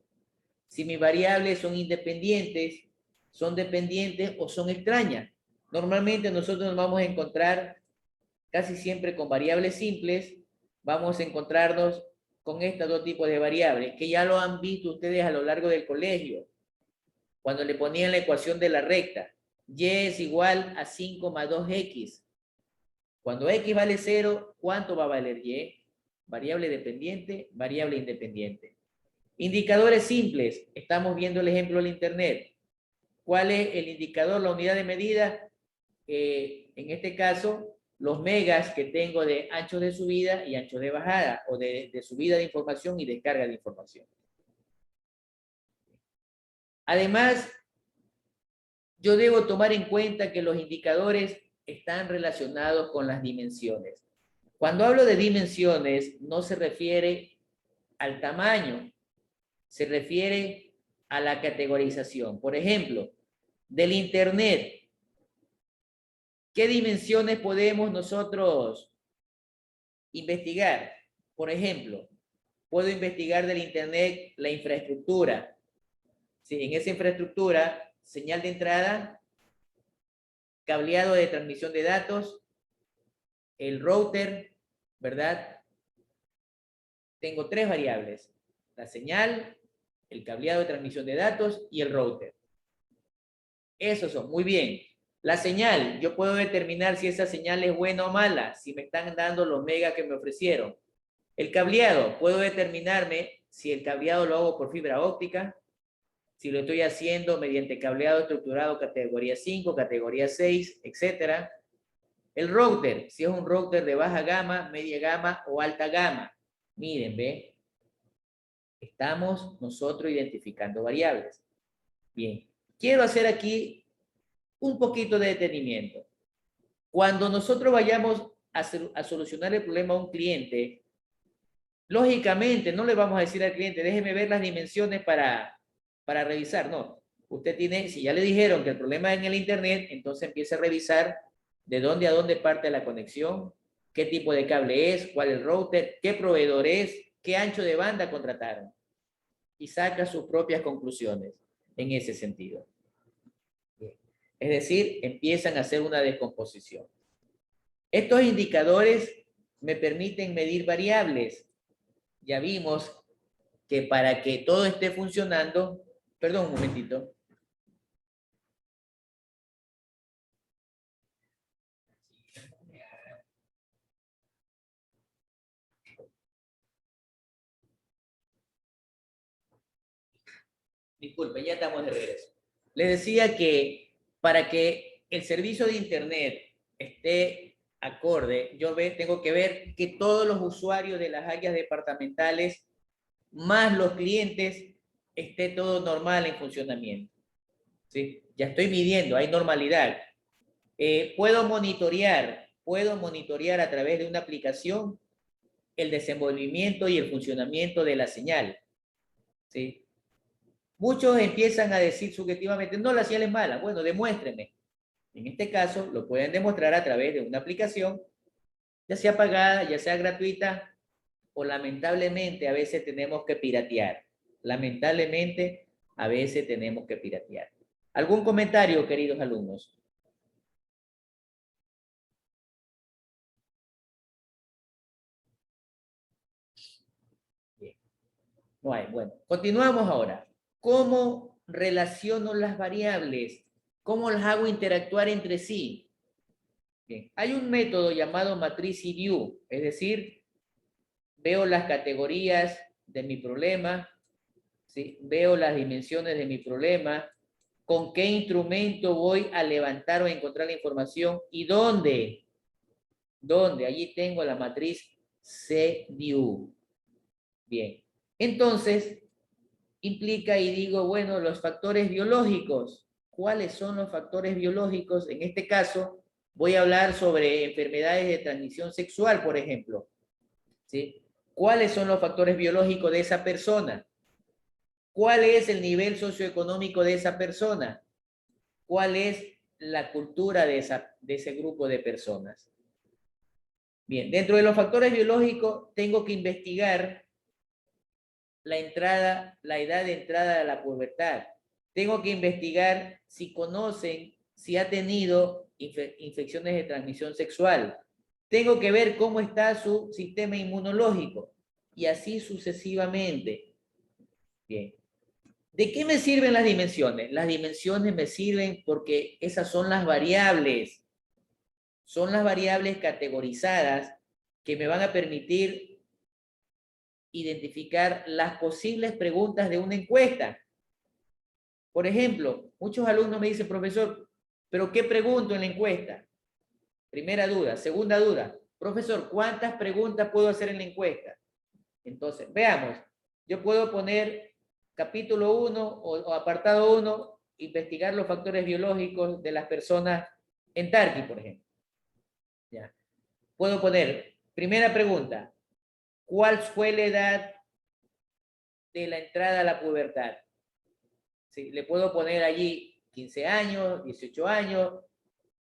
si mis variables son independientes, son dependientes o son extrañas. Normalmente nosotros nos vamos a encontrar casi siempre con variables simples, vamos a encontrarnos con estos dos tipos de variables, que ya lo han visto ustedes a lo largo del colegio, cuando le ponían la ecuación de la recta. Y es igual a 5 más 2x. Cuando x vale 0, ¿cuánto va a valer y? Variable dependiente, variable independiente. Indicadores simples. Estamos viendo el ejemplo del internet. ¿Cuál es el indicador, la unidad de medida? En este caso, los megas que tengo de ancho de subida y ancho de bajada, o de subida de información y descarga de información. Además, yo debo tomar en cuenta que los indicadores están relacionados con las dimensiones. Cuando hablo de dimensiones, no se refiere al tamaño, se refiere a la categorización. Por ejemplo, del internet, ¿qué dimensiones podemos nosotros investigar? Por ejemplo, puedo investigar del internet la infraestructura. Sí, en esa infraestructura, señal de entrada, cableado de transmisión de datos, el router, ¿verdad? Tengo tres variables: la señal, el cableado de transmisión de datos y el router. Esos son, muy bien. La señal, yo puedo determinar si esa señal es buena o mala, si me están dando los megas que me ofrecieron. El cableado, puedo determinarme si el cableado lo hago por fibra óptica, si lo estoy haciendo mediante cableado estructurado categoría 5, categoría 6, etc. El router, si es un router de baja gama, media gama o alta gama. Miren, ¿ve? Estamos nosotros identificando variables. Bien, quiero hacer aquí un poquito de detenimiento. Cuando nosotros vayamos a solucionar el problema a un cliente, lógicamente no le vamos a decir al cliente, déjeme ver las dimensiones para revisar. No, usted tiene, si ya le dijeron que el problema es en el internet, entonces empieza a revisar de dónde a dónde parte la conexión, qué tipo de cable es, cuál es el router, qué proveedor es, qué ancho de banda contrataron. Y saca sus propias conclusiones en ese sentido. Es decir, empiezan a hacer una descomposición. Estos indicadores me permiten medir variables. Ya vimos que para que todo esté funcionando, perdón un momentito. Disculpen, ya estamos de regreso. Les decía que para que el servicio de internet esté acorde, tengo que ver que todos los usuarios de las áreas departamentales, más los clientes, esté todo normal en funcionamiento. ¿Sí? Ya estoy midiendo, hay normalidad. Puedo monitorear a través de una aplicación el desenvolvimiento y el funcionamiento de la señal. ¿Sí? Muchos empiezan a decir subjetivamente, no, la señal es mala. Bueno, demuéstrenme. En este caso, lo pueden demostrar a través de una aplicación, ya sea pagada, ya sea gratuita, o lamentablemente a veces tenemos que piratear. Lamentablemente, a veces tenemos que piratear. ¿Algún comentario, queridos alumnos? Bien. No hay. Bueno, continuamos ahora. ¿Cómo relaciono las variables? ¿Cómo las hago interactuar entre sí? Bien. Hay un método llamado matriz view, es decir, veo las categorías de mi problema, ¿sí? Veo las dimensiones de mi problema, con qué instrumento voy a levantar o encontrar la información y dónde. ¿Dónde? Allí tengo la matriz CView. Bien. Entonces, implica y digo, bueno, los factores biológicos. ¿Cuáles son los factores biológicos? En este caso, voy a hablar sobre enfermedades de transmisión sexual, por ejemplo. ¿Sí? ¿Cuáles son los factores biológicos de esa persona? ¿Cuál es el nivel socioeconómico de esa persona? ¿Cuál es la cultura de ese grupo de personas? Bien, dentro de los factores biológicos tengo que investigar la edad de entrada a la pubertad. Tengo que investigar si conocen, si ha tenido infecciones de transmisión sexual. Tengo que ver cómo está su sistema inmunológico y así sucesivamente. Bien. ¿De qué me sirven las dimensiones? Las dimensiones me sirven porque esas son las variables. Son las variables categorizadas que me van a permitir identificar las posibles preguntas de una encuesta. Por ejemplo, muchos alumnos me dicen, profesor, ¿pero qué pregunto en la encuesta? Primera duda. Segunda duda, profesor, ¿cuántas preguntas puedo hacer en la encuesta? Entonces, veamos, yo puedo poner capítulo 1 o apartado 1, investigar los factores biológicos de las personas en Tarqui, por ejemplo. Ya. Puedo poner, primera pregunta, ¿cuál fue la edad de la entrada a la pubertad? ¿Sí? Le puedo poner allí 15 años, 18 años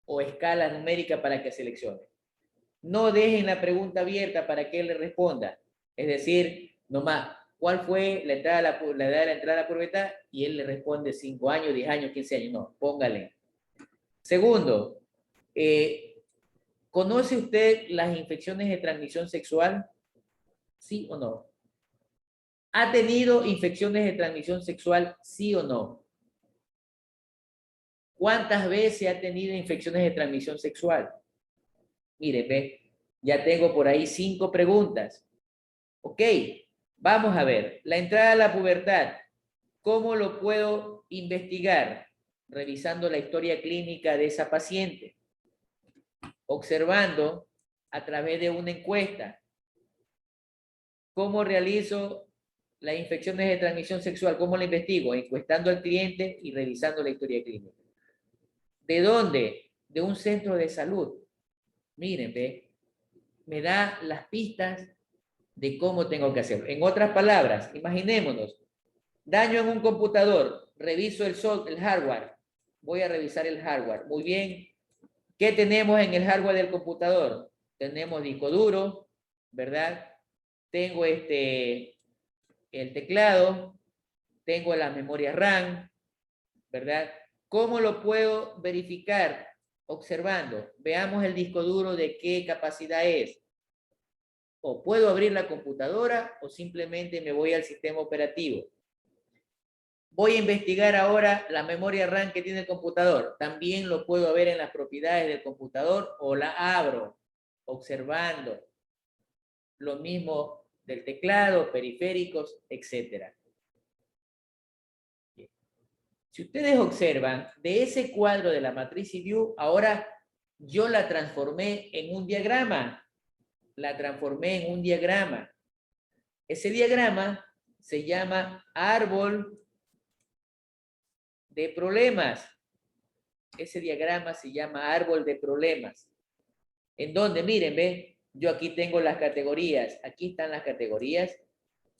o escala numérica para que seleccione. No dejen la pregunta abierta para que él le responda. Es decir, nomás, ¿cuál fue la edad de la entrada a la pubertad? Y él le responde 5 años, 10 años, 15 años. No, póngale. Segundo, ¿conoce usted las infecciones de transmisión sexual? ¿Sí o no? ¿Ha tenido infecciones de transmisión sexual? ¿Sí o no? ¿Cuántas veces ha tenido infecciones de transmisión sexual? Mire, ve, ya tengo por ahí 5 preguntas. Ok, vamos a ver. La entrada a la pubertad, ¿cómo lo puedo investigar? Revisando la historia clínica de esa paciente. Observando a través de una encuesta. ¿Cómo realizo las infecciones de transmisión sexual? ¿Cómo la investigo? Encuestando al cliente y revisando la historia clínica. ¿De dónde? De un centro de salud. Miren, ve, me da las pistas de cómo tengo que hacerlo. En otras palabras, imaginémonos, daño en un computador, reviso el hardware, voy a revisar el hardware. Muy bien, ¿qué tenemos en el hardware del computador? Tenemos disco duro, ¿verdad? Tengo el teclado, tengo la memoria RAM, ¿verdad? ¿Cómo lo puedo verificar? Observando. Veamos el disco duro de qué capacidad es. O puedo abrir la computadora o simplemente me voy al sistema operativo. Voy a investigar ahora la memoria RAM que tiene el computador. También lo puedo ver en las propiedades del computador o la abro observando. Lo mismo del teclado, periféricos, etc. Si ustedes observan, de ese cuadro de la matriz view, ahora yo la transformé en un diagrama. La transformé en un diagrama. Ese diagrama se llama árbol de problemas. Ese diagrama se llama árbol de problemas. En donde, miren, ve, yo aquí tengo las categorías. Aquí están las categorías.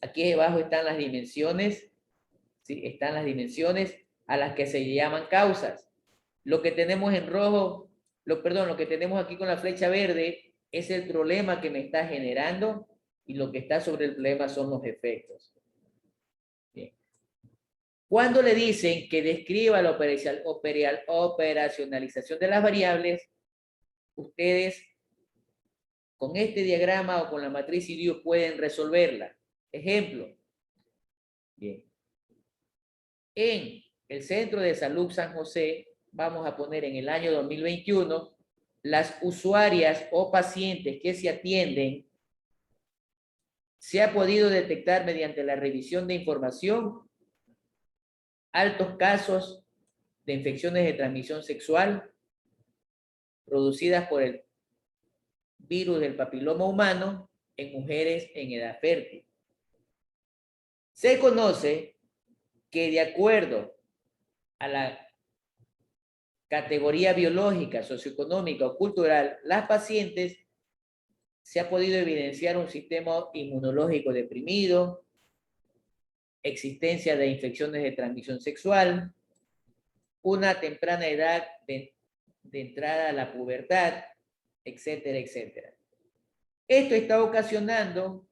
Aquí abajo están las dimensiones. ¿Sí? Están las dimensiones a las que se llaman causas. Lo que tenemos en rojo, lo que tenemos aquí con la flecha verde es el problema que me está generando y lo que está sobre el problema son los efectos. Bien. Cuando le dicen que describa la operacionalización de las variables, ustedes con este diagrama o con la matriz IDIU pueden resolverla. Ejemplo. Bien. En el Centro de Salud San José, vamos a poner en el año 2021, las usuarias o pacientes que se atienden, se ha podido detectar mediante la revisión de información altos casos de infecciones de transmisión sexual producidas por el virus del papiloma humano en mujeres en edad fértil. Se conoce que de acuerdo a la categoría biológica, socioeconómica o cultural, las pacientes se ha podido evidenciar un sistema inmunológico deprimido, existencia de infecciones de transmisión sexual, una temprana edad de entrada a la pubertad, etcétera, etcétera. Esto está ocasionando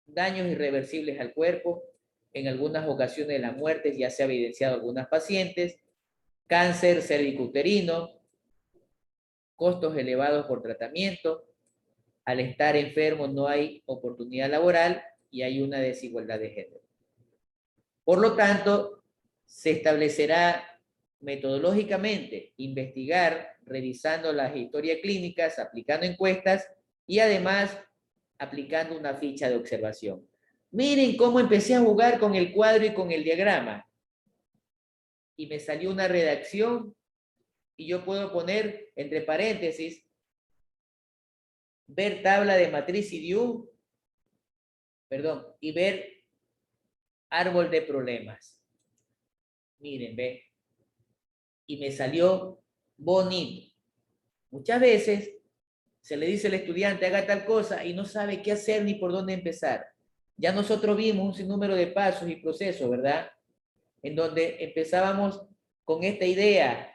daños irreversibles al cuerpo, en algunas ocasiones la muerte ya se ha evidenciado en algunas pacientes, cáncer cervicuterino, costos elevados por tratamiento, al estar enfermo no hay oportunidad laboral y hay una desigualdad de género. Por lo tanto, se establecerá metodológicamente investigar, revisando las historias clínicas, aplicando encuestas y además aplicando una ficha de observación. Miren cómo empecé a jugar con el cuadro y con el diagrama. Y me salió una redacción y yo puedo poner entre paréntesis, ver tabla de matriz IDIU, y ver árbol de problemas. Miren, ve. Y me salió bonito. Muchas veces se le dice al estudiante haga tal cosa y no sabe qué hacer ni por dónde empezar. Ya nosotros vimos un sinnúmero de pasos y procesos, ¿verdad? En donde empezábamos con esta idea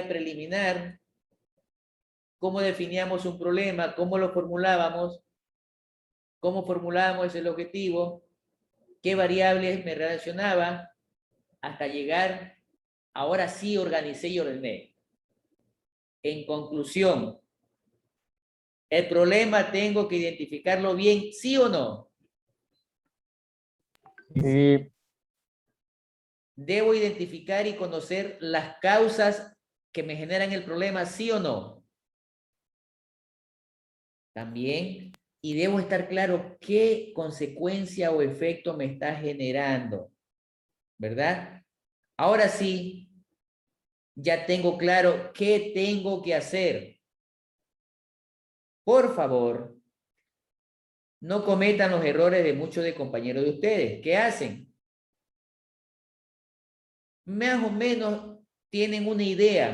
preliminar, cómo definíamos un problema, cómo lo formulábamos, cómo formulábamos el objetivo, qué variables me relacionaba, hasta llegar, ahora sí organicé y ordené. En conclusión, el problema tengo que identificarlo bien, ¿sí o no? Sí. Debo identificar y conocer las causas que me generan el problema, ¿sí o no? También, y debo estar claro qué consecuencia o efecto me está generando, ¿verdad? Ahora sí, ya tengo claro qué tengo que hacer. Por favor, no cometan los errores de muchos de compañeros de ustedes. ¿Qué hacen? Más o menos tienen una idea,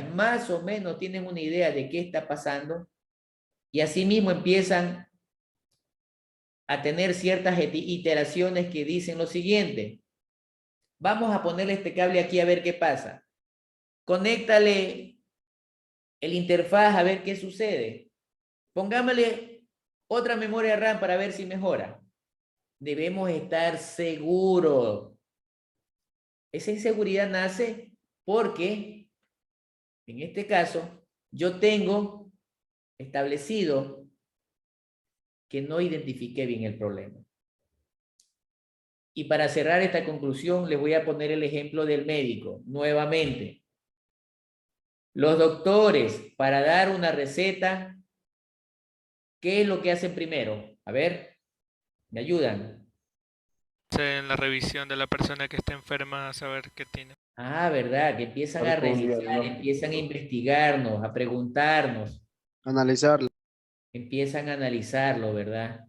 de qué está pasando y asimismo empiezan a tener ciertas iteraciones que dicen lo siguiente. Vamos a ponerle este cable aquí a ver qué pasa. Conéctale el interfaz a ver qué sucede. Pongámosle otra memoria RAM para ver si mejora. Debemos estar seguros. Esa inseguridad nace porque, en este caso, yo tengo establecido que no identifiqué bien el problema. Y para cerrar esta conclusión, les voy a poner el ejemplo del médico, nuevamente. Los doctores, para dar una receta, ¿qué es lo que hacen primero? A ver, ¿me ayudan? en la revisión de la persona que está enferma a saber qué tiene. Ah, ¿verdad? Que empiezan a Dar con un revisar, diagnóstico. empiezan a investigarnos, a preguntarnos, Analizarlo. empiezan a analizarlo, ¿verdad?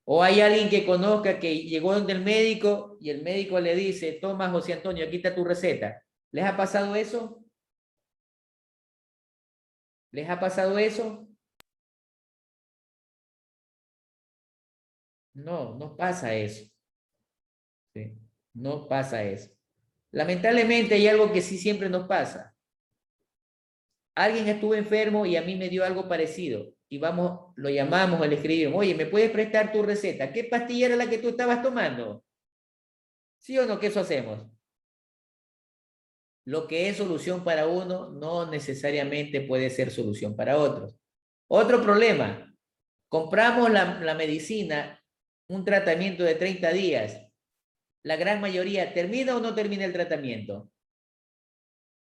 O hay alguien que conozca que llegó donde el médico y el médico le dice, toma José Antonio, aquí está tu receta. ¿Les ha pasado eso? ¿Les ha pasado eso? No, no pasa eso. ¿Sí? No pasa eso. Lamentablemente hay algo que sí siempre nos pasa. Alguien estuvo enfermo y a mí me dio algo parecido. Y vamos, lo llamamos, le escribimos, oye, ¿me puedes prestar tu receta? ¿Qué pastilla era la que tú estabas tomando? ¿Sí o no? ¿Qué eso hacemos? Lo que es solución para uno no necesariamente puede ser solución para otros. Otro problema, compramos la medicina, un tratamiento de 30 días. La gran mayoría, ¿termina o no termina el tratamiento?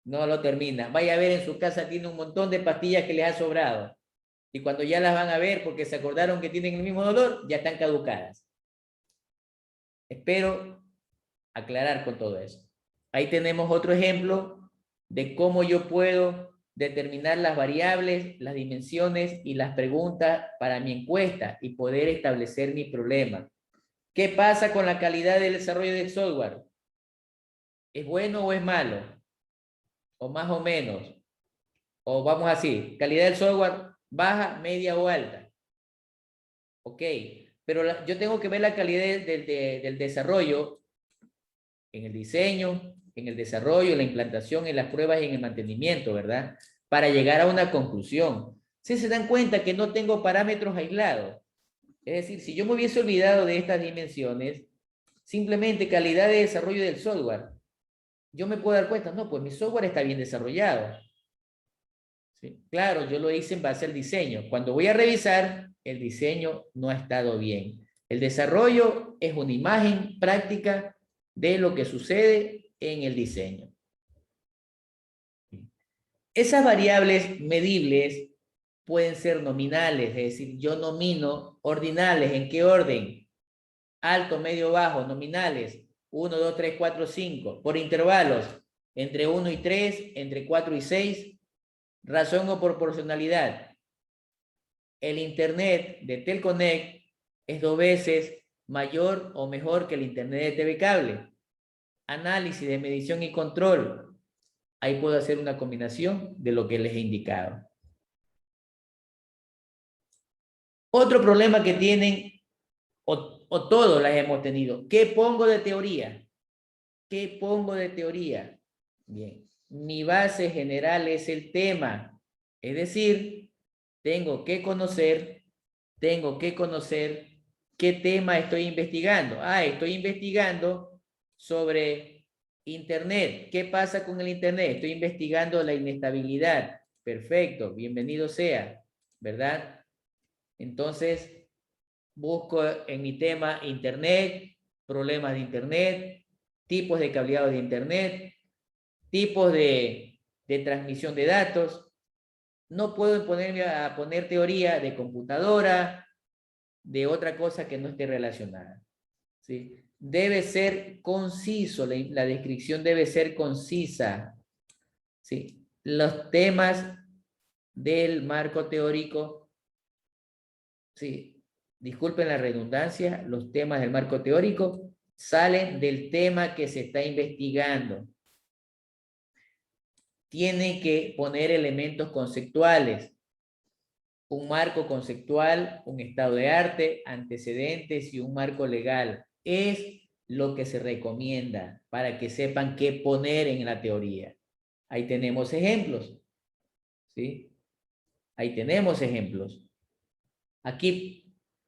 No lo termina. Vaya a ver, en su casa tiene un montón de pastillas que les ha sobrado. Y cuando ya las van a ver porque se acordaron que tienen el mismo dolor, ya están caducadas. Espero aclarar con todo eso. Ahí tenemos otro ejemplo de cómo yo puedo determinar las variables, las dimensiones y las preguntas para mi encuesta y poder establecer mi problema. ¿Qué pasa con la calidad del desarrollo del software? ¿Es bueno o es malo? ¿O más o menos? O vamos así, calidad del software baja, media o alta. Ok, pero yo tengo que ver la calidad del desarrollo en el diseño, en el desarrollo, en la implantación, en las pruebas y en el mantenimiento, ¿verdad? Para llegar a una conclusión. Si se dan cuenta que no tengo parámetros aislados, es decir, si yo me hubiese olvidado de estas dimensiones, simplemente calidad de desarrollo del software, yo me puedo dar cuenta, no, pues mi software está bien desarrollado. ¿Sí? Claro, yo lo hice en base al diseño. Cuando voy a revisar, el diseño no ha estado bien. El desarrollo es una imagen práctica de lo que sucede en el diseño. Esas variables medibles pueden ser nominales, es decir, yo nomino ordinales. ¿En qué orden? Alto, medio, bajo, nominales. 1, 2, 3, 4, 5. Por intervalos, entre 1 y 3, entre 4 y 6. Razón o proporcionalidad. El Internet de Telconnect es 2 veces mayor o mejor que el Internet de TV Cable. Análisis de medición y control. Ahí puedo hacer una combinación de lo que les he indicado. Otro problema que tienen, o todos las hemos tenido, ¿qué pongo de teoría? ¿Qué pongo de teoría? Bien, mi base general es el tema. Es decir, tengo que conocer qué tema estoy investigando. Ah, estoy investigando sobre Internet. ¿Qué pasa con el Internet? Estoy investigando la inestabilidad. Perfecto, bienvenido sea, ¿verdad? Entonces, busco en mi tema Internet, problemas de Internet, tipos de cableado de Internet, tipos de transmisión de datos. No puedo ponerme a poner teoría de computadora, de otra cosa que no esté relacionada. ¿Sí? Debe ser conciso, la descripción debe ser concisa. ¿Sí? Los temas del marco teórico, ¿sí? Disculpen la redundancia, los temas del marco teórico salen del tema que se está investigando. Tienen que poner elementos conceptuales. Un marco conceptual, un estado de arte, antecedentes y un marco legal. Es lo que se recomienda para que sepan qué poner en la teoría. Ahí tenemos ejemplos. ¿Sí? Ahí tenemos ejemplos. Aquí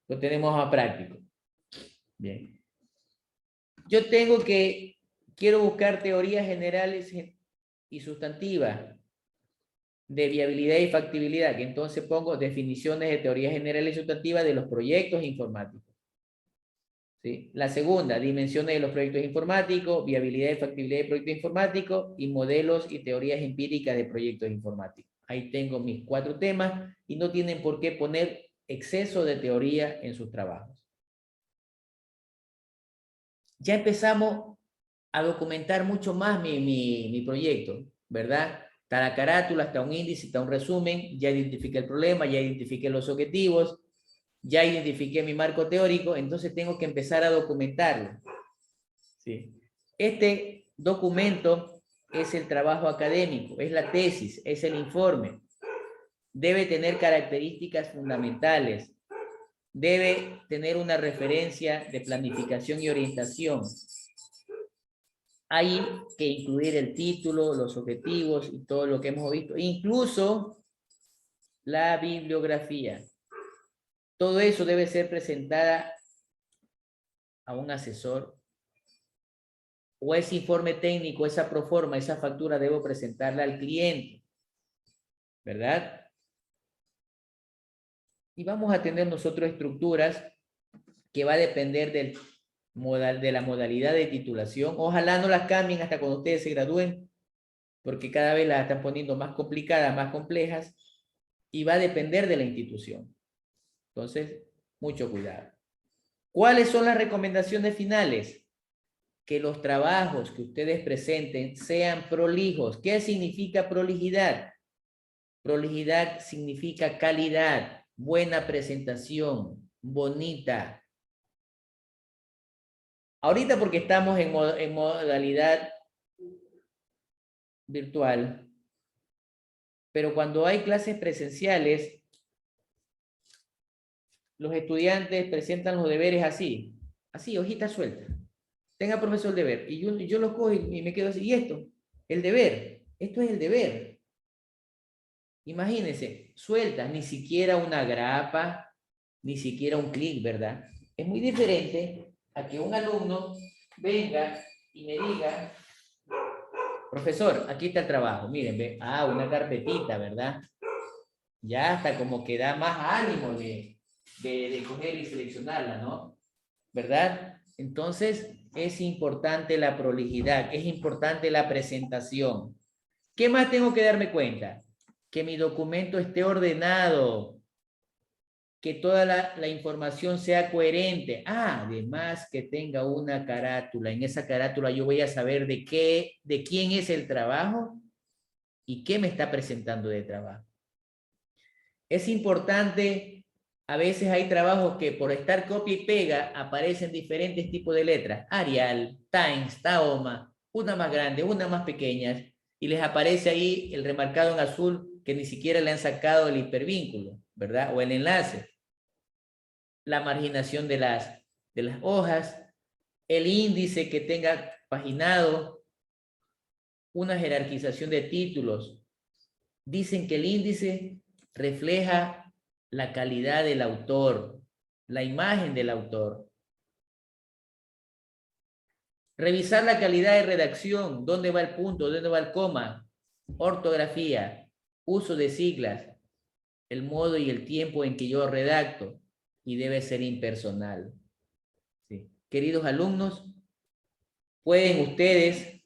lo tenemos a práctico. Bien. Yo quiero buscar teorías generales y sustantivas de viabilidad y factibilidad, que entonces pongo definiciones de teorías generales y sustantivas de los proyectos informáticos. ¿Sí? La segunda, dimensiones de los proyectos informáticos, viabilidad y factibilidad de proyectos informáticos y modelos y teorías empíricas de proyectos informáticos. Ahí tengo mis 4 temas y no tienen por qué poner exceso de teoría en sus trabajos. ya empezamos a documentar mucho más mi proyecto, ¿verdad? Está la carátula, está un índice, está un resumen, ya identifiqué el problema, ya identifiqué los objetivos, ya identifiqué mi marco teórico, entonces tengo que empezar a documentarlo. ¿Sí? Este documento es el trabajo académico, es la tesis, es el informe. Debe tener características fundamentales. Debe tener una referencia de planificación y orientación. Hay que incluir el título, los objetivos y todo lo que hemos visto, incluso la bibliografía. Todo eso debe ser presentada a un asesor, o ese informe técnico, esa proforma, esa factura debo presentarla al cliente, ¿verdad? Y vamos a tener nosotros estructuras que va a depender de la modalidad de titulación. Ojalá no las cambien hasta cuando ustedes se gradúen, porque cada vez las están poniendo más complicadas, más complejas, y va a depender de la institución. Entonces, mucho cuidado. ¿Cuáles son las recomendaciones finales? Que los trabajos que ustedes presenten sean prolijos. ¿Qué significa prolijidad? Prolijidad significa calidad, buena presentación, bonita. Ahorita porque estamos en modalidad virtual, pero cuando hay clases presenciales, los estudiantes presentan los deberes así, hojita suelta. Tenga, profesor, el deber. Y yo lo cojo y me quedo así. ¿Y esto? El deber. Esto es el deber. Imagínense, sueltas, ni siquiera una grapa, ni siquiera un clic, ¿verdad? Es muy diferente a que un alumno venga y me diga, profesor, aquí está el trabajo. Miren, ve, una carpetita, ¿verdad? Ya hasta como que da más ánimo de coger y seleccionarla, ¿no? ¿Verdad? Entonces, es importante la prolijidad, es importante la presentación. ¿Qué más tengo que darme cuenta? Que mi documento esté ordenado, que toda la información sea coherente. Además que tenga una carátula. En esa carátula yo voy a saber de quién es el trabajo y qué me está presentando de trabajo. Es importante, a veces hay trabajos que por estar copia y pega aparecen diferentes tipos de letras. Arial, Times, Tahoma, una más grande, una más pequeñas, y les aparece ahí el remarcado en azul que ni siquiera le han sacado el hipervínculo, ¿verdad? O el enlace. La marginación de las hojas, el índice que tenga paginado, una jerarquización de títulos. Dicen que el índice refleja la calidad del autor, la imagen del autor. Revisar la calidad de redacción, dónde va el punto, dónde va el coma, ortografía, uso de siglas, el modo y el tiempo en que yo redacto, y debe ser impersonal. ¿Sí? Queridos alumnos, pueden ustedes,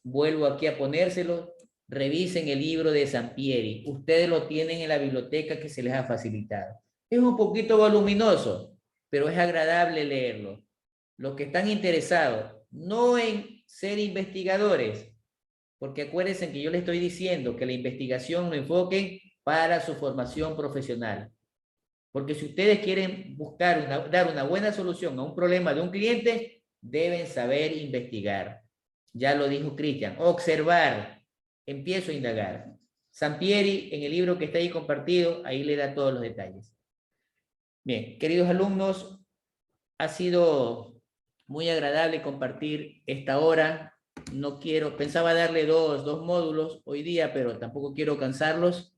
vuelvo aquí a ponérselo, revisen el libro de Sampieri. Ustedes lo tienen en la biblioteca que se les ha facilitado. Es un poquito voluminoso, pero es agradable leerlo. Los que están interesados, no en ser investigadores, porque acuérdense que yo les estoy diciendo que la investigación lo enfoquen para su formación profesional. Porque si ustedes quieren dar una buena solución a un problema de un cliente, deben saber investigar. Ya lo dijo Cristian, observar. Empiezo a indagar. Sampieri, en el libro que está ahí compartido, ahí le da todos los detalles. Bien, queridos alumnos, ha sido muy agradable compartir esta hora. No quiero, pensaba darle dos módulos hoy día, pero tampoco quiero cansarlos.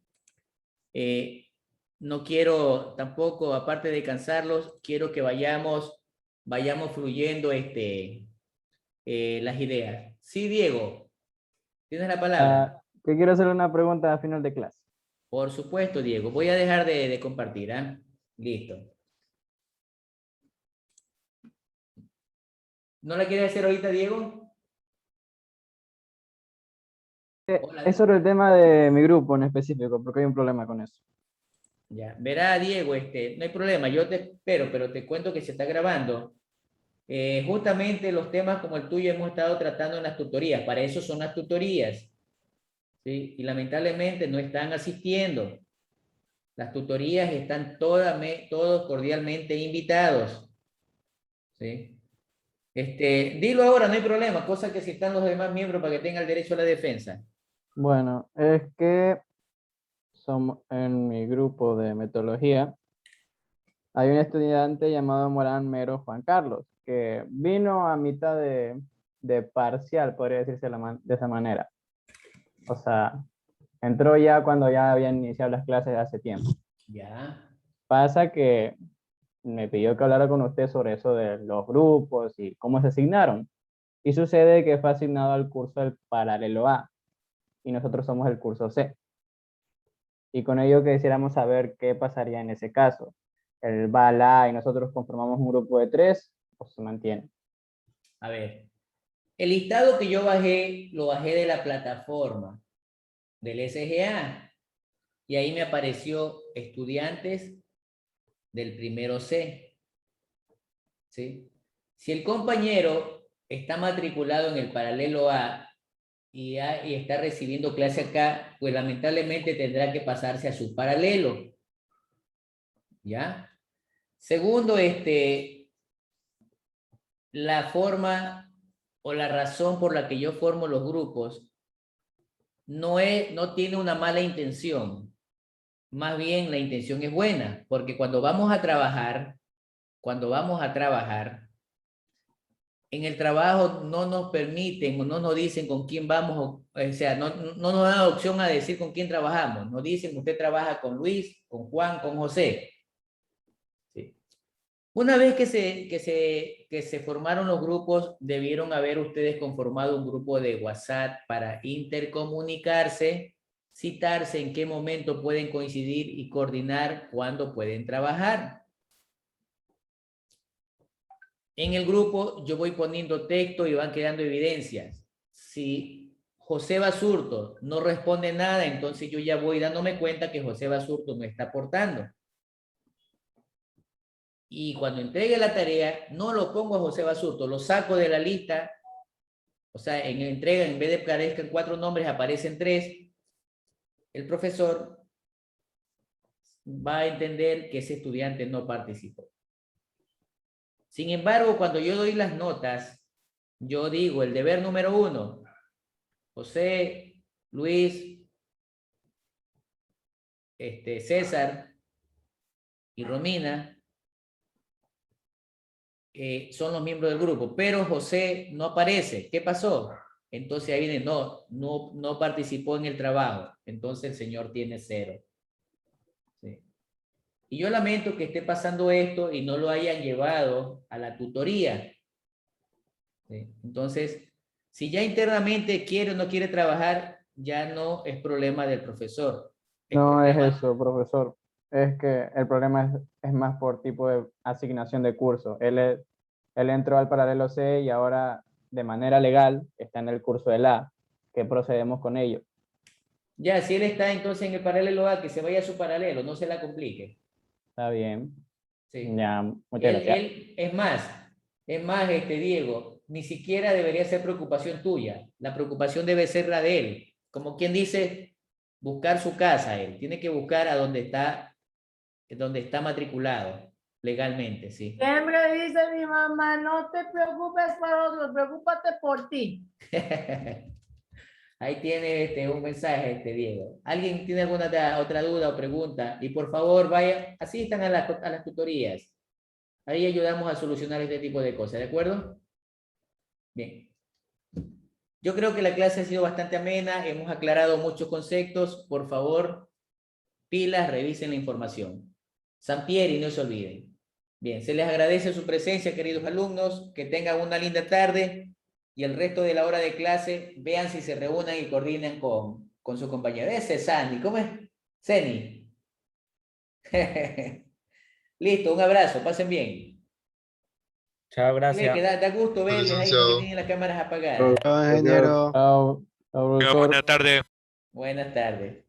No quiero tampoco, aparte de cansarlos, quiero que vayamos fluyendo las ideas. Sí, Diego, tienes la palabra. Que quiero hacerle una pregunta a final de clase. Por supuesto, Diego. Voy a dejar de compartir, ¿ah? Listo. ¿No la quieres hacer ahorita, Diego? Hola. Es sobre el tema de mi grupo en específico, porque hay un problema con eso. Ya, verá, Diego, no hay problema, yo te espero, pero te cuento que se está grabando Justamente los temas como el tuyo hemos estado tratando en las tutorías. Para eso son las tutorías. ¿Sí? Y lamentablemente no están asistiendo. Las tutorías están todos cordialmente invitados. ¿Sí? Dilo ahora, no hay problema, cosa que si están los demás miembros para que tengan el derecho a la defensa. Bueno, es que somos en mi grupo de metodología. Hay un estudiante llamado Morán Mero Juan Carlos, que vino a mitad de parcial, podría decirse de esa manera. O sea, entró ya cuando ya habían iniciado las clases de hace tiempo. Ya. Pasa que me pidió que hablara con usted sobre eso de los grupos y cómo se asignaron. Y sucede que fue asignado al curso del paralelo A y nosotros somos el curso C. Y con ello que quisiéramos saber qué pasaría en ese caso. El va al A y nosotros conformamos un grupo de 3, pues se mantiene. A ver, el listado que yo bajé, lo bajé de la plataforma del SGA. Y ahí me apareció estudiantes del primero C. ¿Sí? Si el compañero está matriculado en el paralelo A y está recibiendo clase acá, pues lamentablemente tendrá que pasarse a su paralelo. ¿Ya? Segundo, la forma o la razón por la que yo formo los grupos no tiene una mala intención. Más bien la intención es buena, porque cuando vamos a trabajar, en el trabajo no nos permiten o no nos dicen con quién vamos, o sea, no nos dan opción a decir con quién trabajamos. Nos dicen, usted trabaja con Luis, con Juan, con José. ¿Sí? Una vez que se formaron los grupos, debieron haber ustedes conformado un grupo de WhatsApp para intercomunicarse, citarse en qué momento pueden coincidir y coordinar cuándo pueden trabajar. En el grupo yo voy poniendo texto y van quedando evidencias. Si José Basurto no responde nada, entonces yo ya voy dándome cuenta que José Basurto no está aportando. Y cuando entregue la tarea, no lo pongo a José Basurto, lo saco de la lista. O sea, en entrega, en vez de que aparezcan 4 nombres, aparecen 3. El profesor va a entender que ese estudiante no participó. Sin embargo, cuando yo doy las notas, yo digo el deber número 1, José, Luis, César y Romina son los miembros del grupo, pero José no aparece. ¿Qué pasó? Entonces ahí viene, no participó en el trabajo. Entonces el señor tiene 0. ¿Sí? Y yo lamento que esté pasando esto y no lo hayan llevado a la tutoría. ¿Sí? Entonces, si ya internamente quiere o no quiere trabajar, ya no es problema del profesor. No es eso, profesor. Es que el problema es más por tipo de asignación de curso. Él entró al paralelo C y ahora de manera legal está en el curso del A. ¿Qué procedemos con ello? Ya, si él está entonces en el paralelo A, que se vaya a su paralelo, no se la complique. Está bien. Sí. Ya, muchas gracias. Es más, Diego, ni siquiera debería ser preocupación tuya. La preocupación debe ser la de él. Como quien dice, buscar su casa él. Tiene que buscar a donde está matriculado legalmente, ¿sí? Siempre dice mi mamá, no te preocupes por otros, preocúpate por ti. Ahí tiene un mensaje, Diego. ¿Alguien tiene alguna otra duda o pregunta? Y por favor, vaya, asistan a las tutorías. Ahí ayudamos a solucionar este tipo de cosas, ¿de acuerdo? Bien. Yo creo que la clase ha sido bastante amena, hemos aclarado muchos conceptos. Por favor, pilas, revisen la información. Sampieri, no se olviden. Bien, se les agradece su presencia, queridos alumnos. Que tengan una linda tarde y el resto de la hora de clase, vean si se reúnan y coordinan con su compañero. Ese es Sandy, ¿cómo es? Seni. Listo, un abrazo, pasen bien. Chao, Que gracias. da gusto verles ahí porque tienen las cámaras apagadas. Chao, ingeniero. Chao, chao, profesor. Buenas tardes. Buenas tardes.